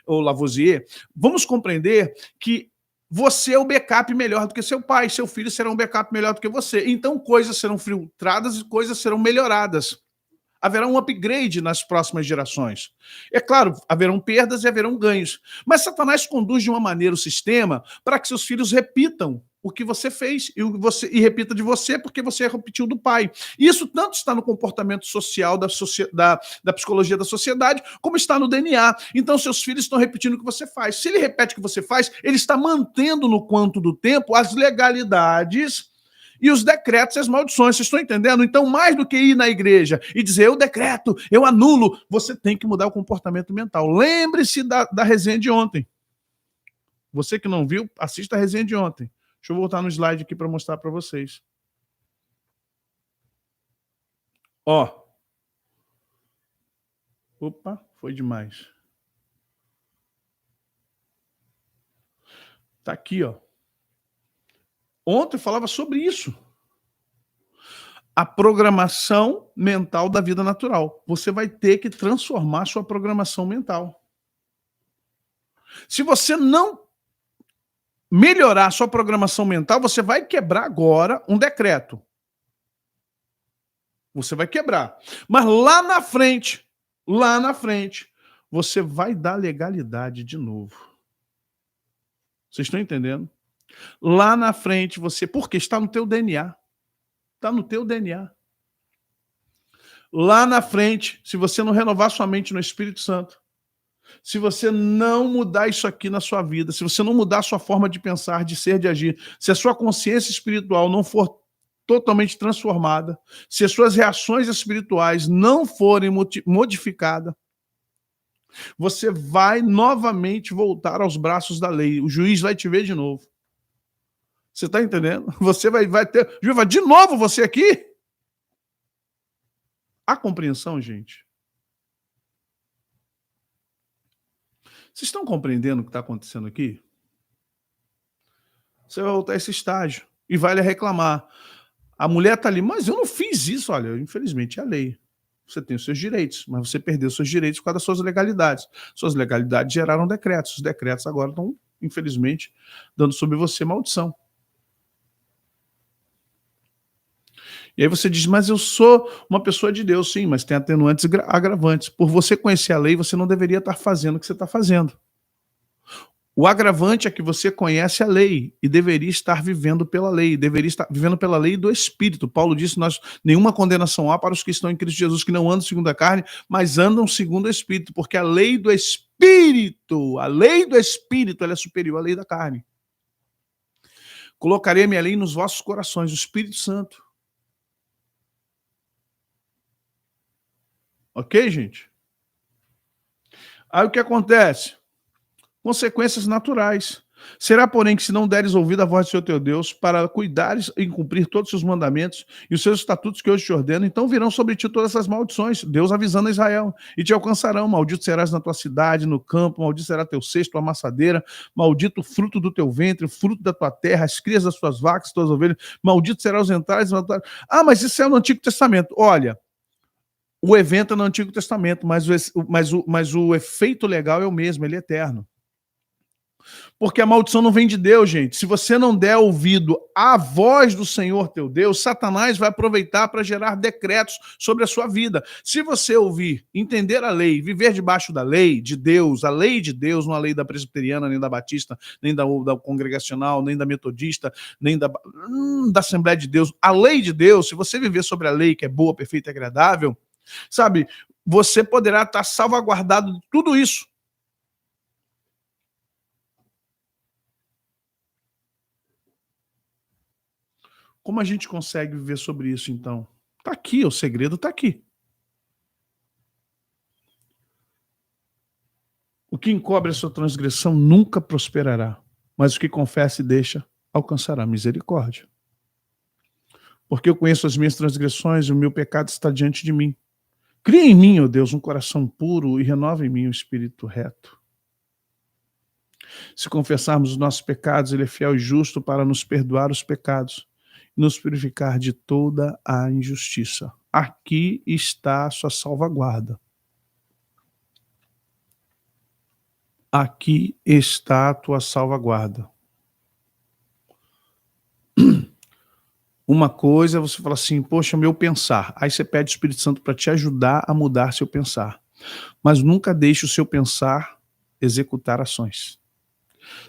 ou Lavoisier, vamos compreender que você é o backup melhor do que seu pai, seu filho será um backup melhor do que você. Então coisas serão filtradas e coisas serão melhoradas. Haverá um upgrade nas próximas gerações. É claro, haverão perdas e haverão ganhos. Mas Satanás conduz de uma maneira o sistema para que seus filhos repitam o que você fez e repita de você porque você repetiu do pai. Isso tanto está no comportamento social da psicologia da sociedade, como está no DNA. Então seus filhos estão repetindo o que você faz. Se ele repete o que você faz, ele está mantendo no quanto do tempo as legalidades e os decretos e as maldições. Vocês estão entendendo? Então, mais do que ir na igreja e dizer eu decreto, eu anulo, você tem que mudar o comportamento mental. Lembre-se da resenha de ontem. Você que não viu, assista a resenha de ontem. Deixa eu voltar no slide aqui para mostrar para vocês. Ó. Opa, foi demais. Tá aqui, ó. Ontem eu falava sobre isso. A programação mental da vida natural. Você vai ter que transformar sua programação mental. Se você não melhorar sua programação mental, você vai quebrar agora um decreto. Você vai quebrar. Mas lá na frente, você vai dar legalidade de novo. Vocês estão entendendo? Lá na frente você... Porque está no teu DNA. Está no teu DNA. Lá na frente, se você não renovar sua mente no Espírito Santo, se você não mudar isso aqui na sua vida, se você não mudar a sua forma de pensar, de ser, de agir, se a sua consciência espiritual não for totalmente transformada, se as suas reações espirituais não forem modificadas, você vai novamente voltar aos braços da lei. O juiz vai te ver de novo. Você está entendendo? Você vai ter... O juiz vai de novo você aqui? Há compreensão, gente? Vocês estão compreendendo o que está acontecendo aqui? Você vai voltar a esse estágio e vai lhe reclamar. A mulher está ali, mas eu não fiz isso. Olha, infelizmente é a lei. Você tem os seus direitos, mas você perdeu os seus direitos por causa das suas legalidades. Suas legalidades geraram decretos. Os decretos agora estão, infelizmente, dando sobre você maldição. E aí você diz, mas eu sou uma pessoa de Deus. Sim, mas tem atenuantes e agravantes. Por você conhecer a lei, você não deveria estar fazendo o que você está fazendo. O agravante é que você conhece a lei e deveria estar vivendo pela lei, deveria estar vivendo pela lei do Espírito. Paulo disse: nenhuma condenação há para os que estão em Cristo Jesus, que não andam segundo a carne, mas andam segundo o Espírito, porque a lei do Espírito, ela é superior à lei da carne. Colocarei a minha lei nos vossos corações, o Espírito Santo. Ok, gente? Aí o que acontece? Consequências naturais. Será, porém, que se não deres ouvido à voz do Senhor teu Deus, para cuidares e cumprir todos os seus mandamentos e os seus estatutos que hoje te ordeno, então virão sobre ti todas essas maldições, Deus avisando a Israel, e te alcançarão. Maldito serás na tua cidade, no campo, maldito será teu cesto, tua amassadeira, maldito o fruto do teu ventre, o fruto da tua terra, as crias das tuas vacas, tuas ovelhas, maldito serão os entrares. Ah, mas isso é no Antigo Testamento. Olha, o evento é no Antigo Testamento, mas o efeito legal é o mesmo, ele é eterno. Porque a maldição não vem de Deus, gente. Se você não der ouvido à voz do Senhor teu Deus, Satanás vai aproveitar para gerar decretos sobre a sua vida. Se você ouvir, entender a lei, viver debaixo da lei de Deus, a lei de Deus, não a lei da presbiteriana, nem da batista, nem da congregacional, nem da metodista, nem da Assembleia de Deus, a lei de Deus, se você viver sobre a lei que é boa, perfeita e agradável, sabe, você poderá estar salvaguardado de tudo isso. Como a gente consegue viver sobre isso, então? Está aqui, o segredo está aqui. O que encobre a sua transgressão nunca prosperará, mas o que confessa e deixa alcançará misericórdia. Porque eu conheço as minhas transgressões e o meu pecado está diante de mim. Cria em mim, ó Deus, um coração puro e renova em mim um espírito reto. Se confessarmos os nossos pecados, Ele é fiel e justo para nos perdoar os pecados e nos purificar de toda a injustiça. Aqui está a sua salvaguarda. Aqui está a tua salvaguarda. Uma coisa é você falar assim, poxa, meu pensar. Aí você pede o Espírito Santo para te ajudar a mudar seu pensar. Mas nunca deixe o seu pensar executar ações.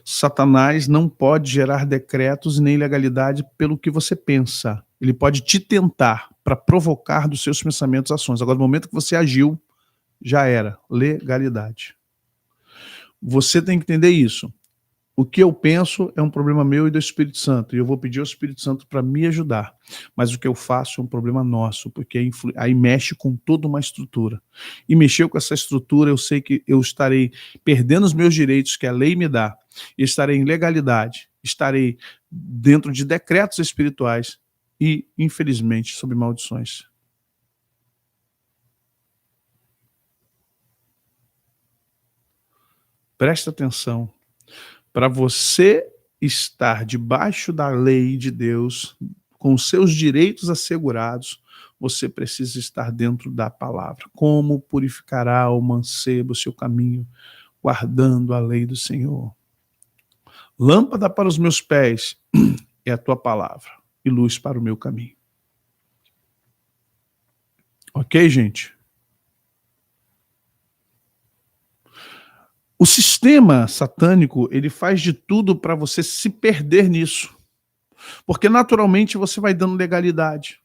Satanás não pode gerar decretos nem legalidade pelo que você pensa. Ele pode te tentar para provocar dos seus pensamentos ações. Agora, no momento que você agiu, já era. Legalidade. Você tem que entender isso. O que eu penso é um problema meu e do Espírito Santo, e eu vou pedir ao Espírito Santo para me ajudar. Mas o que eu faço é um problema nosso, porque aí mexe com toda uma estrutura. E mexeu com essa estrutura, eu sei que eu estarei perdendo os meus direitos que a lei me dá, e estarei em legalidade, estarei dentro de decretos espirituais e, infelizmente, sob maldições. Presta atenção. Para você estar debaixo da lei de Deus, com seus direitos assegurados, você precisa estar dentro da palavra. Como purificará o mancebo o seu caminho, guardando a lei do Senhor? Lâmpada para os meus pés é a tua palavra, e luz para o meu caminho. Ok, gente? O sistema satânico, ele faz de tudo para você se perder nisso. Porque naturalmente você vai dando legalidade.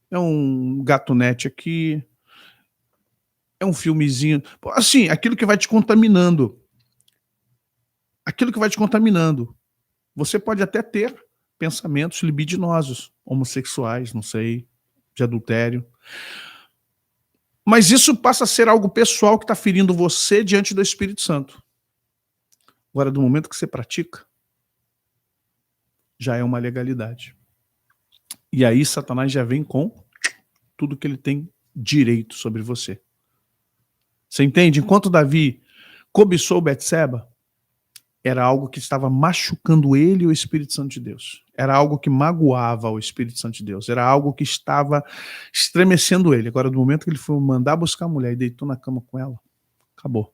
É um gatunete aqui, é um filmezinho. Assim, aquilo que vai te contaminando. Aquilo que vai te contaminando. Você pode até ter pensamentos libidinosos, homossexuais, não sei, de adultério. Mas isso passa a ser algo pessoal que está ferindo você diante do Espírito Santo. Agora, do momento que você pratica, já é uma legalidade. E aí Satanás já vem com tudo que ele tem direito sobre você. Você entende? Enquanto Davi cobiçou Betseba, era algo que estava machucando ele e o Espírito Santo de Deus. Era algo que magoava o Espírito Santo de Deus. Era algo que estava estremecendo ele. Agora, no momento que ele foi mandar buscar a mulher e deitou na cama com ela, acabou.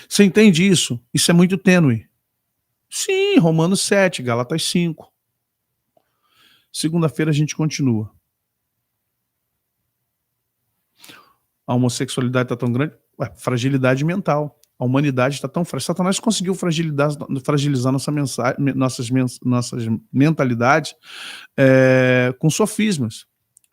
Você entende isso? Isso é muito tênue. Sim, Romanos 7, Gálatas 5. Segunda-feira a gente continua. A homossexualidade está tão grande, fragilidade mental. A humanidade está tão frágil. Satanás conseguiu fragilizar nossas mentalidades com sofismas.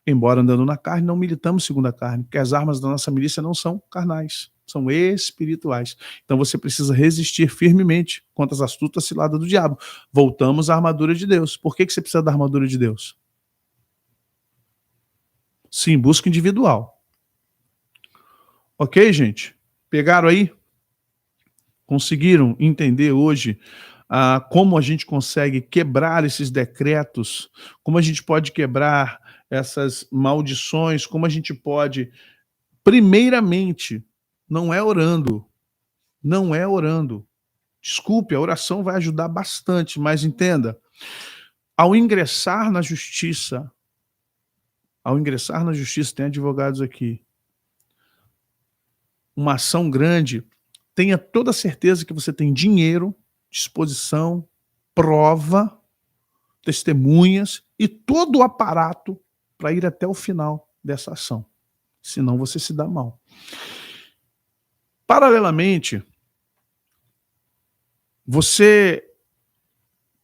Embora andando na carne, não militamos segundo a carne, porque as armas da nossa milícia não são carnais, são espirituais. Então você precisa resistir firmemente contra as astutas ciladas do diabo. Voltamos à armadura de Deus. Por que você precisa da armadura de Deus? Sim, busca individual. Ok, gente? Pegaram aí? Conseguiram entender hoje como a gente consegue quebrar esses decretos, como a gente pode quebrar essas maldições, como a gente pode, primeiramente, não é orando. Desculpe, a oração vai ajudar bastante, mas entenda, ao ingressar na justiça, tem advogados aqui, uma ação grande, tenha toda a certeza que você tem dinheiro, disposição, prova, testemunhas e todo o aparato para ir até o final dessa ação. Senão você se dá mal. Paralelamente, você,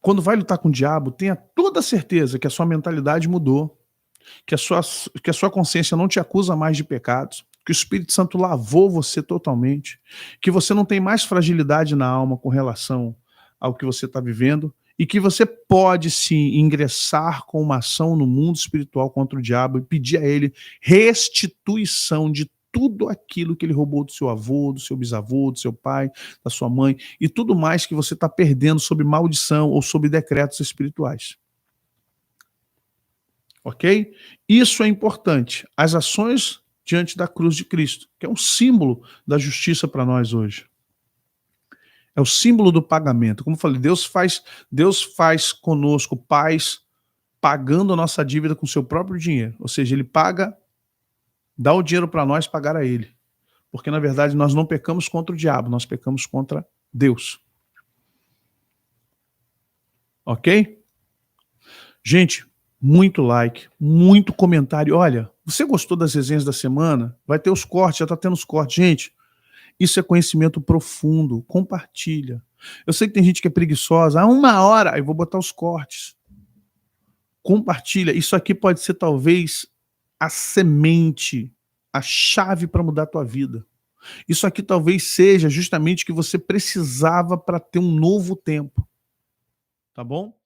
quando vai lutar com o diabo, tenha toda a certeza que a sua mentalidade mudou, que a sua consciência não te acusa mais de pecados, que o Espírito Santo lavou você totalmente, que você não tem mais fragilidade na alma com relação ao que você está vivendo, e que você pode sim ingressar com uma ação no mundo espiritual contra o diabo e pedir a ele restituição de tudo aquilo que ele roubou do seu avô, do seu bisavô, do seu pai, da sua mãe, e tudo mais que você está perdendo sob maldição ou sob decretos espirituais. Ok? Isso é importante. As ações diante da cruz de Cristo, que é um símbolo da justiça para nós hoje. É o símbolo do pagamento. Como eu falei, Deus faz conosco paz, pagando a nossa dívida com o seu próprio dinheiro. Ou seja, ele paga, dá o dinheiro para nós pagar a ele. Porque, na verdade, nós não pecamos contra o diabo, nós pecamos contra Deus. Ok? Gente, muito like, muito comentário. Olha, você gostou das resenhas da semana? Vai ter os cortes, já está tendo os cortes. Gente, isso é conhecimento profundo. Compartilha. Eu sei que tem gente que é preguiçosa. 1 hora, aí vou botar os cortes. Compartilha. Isso aqui pode ser talvez a semente, a chave para mudar a tua vida. Isso aqui talvez seja justamente o que você precisava para ter um novo tempo. Tá bom?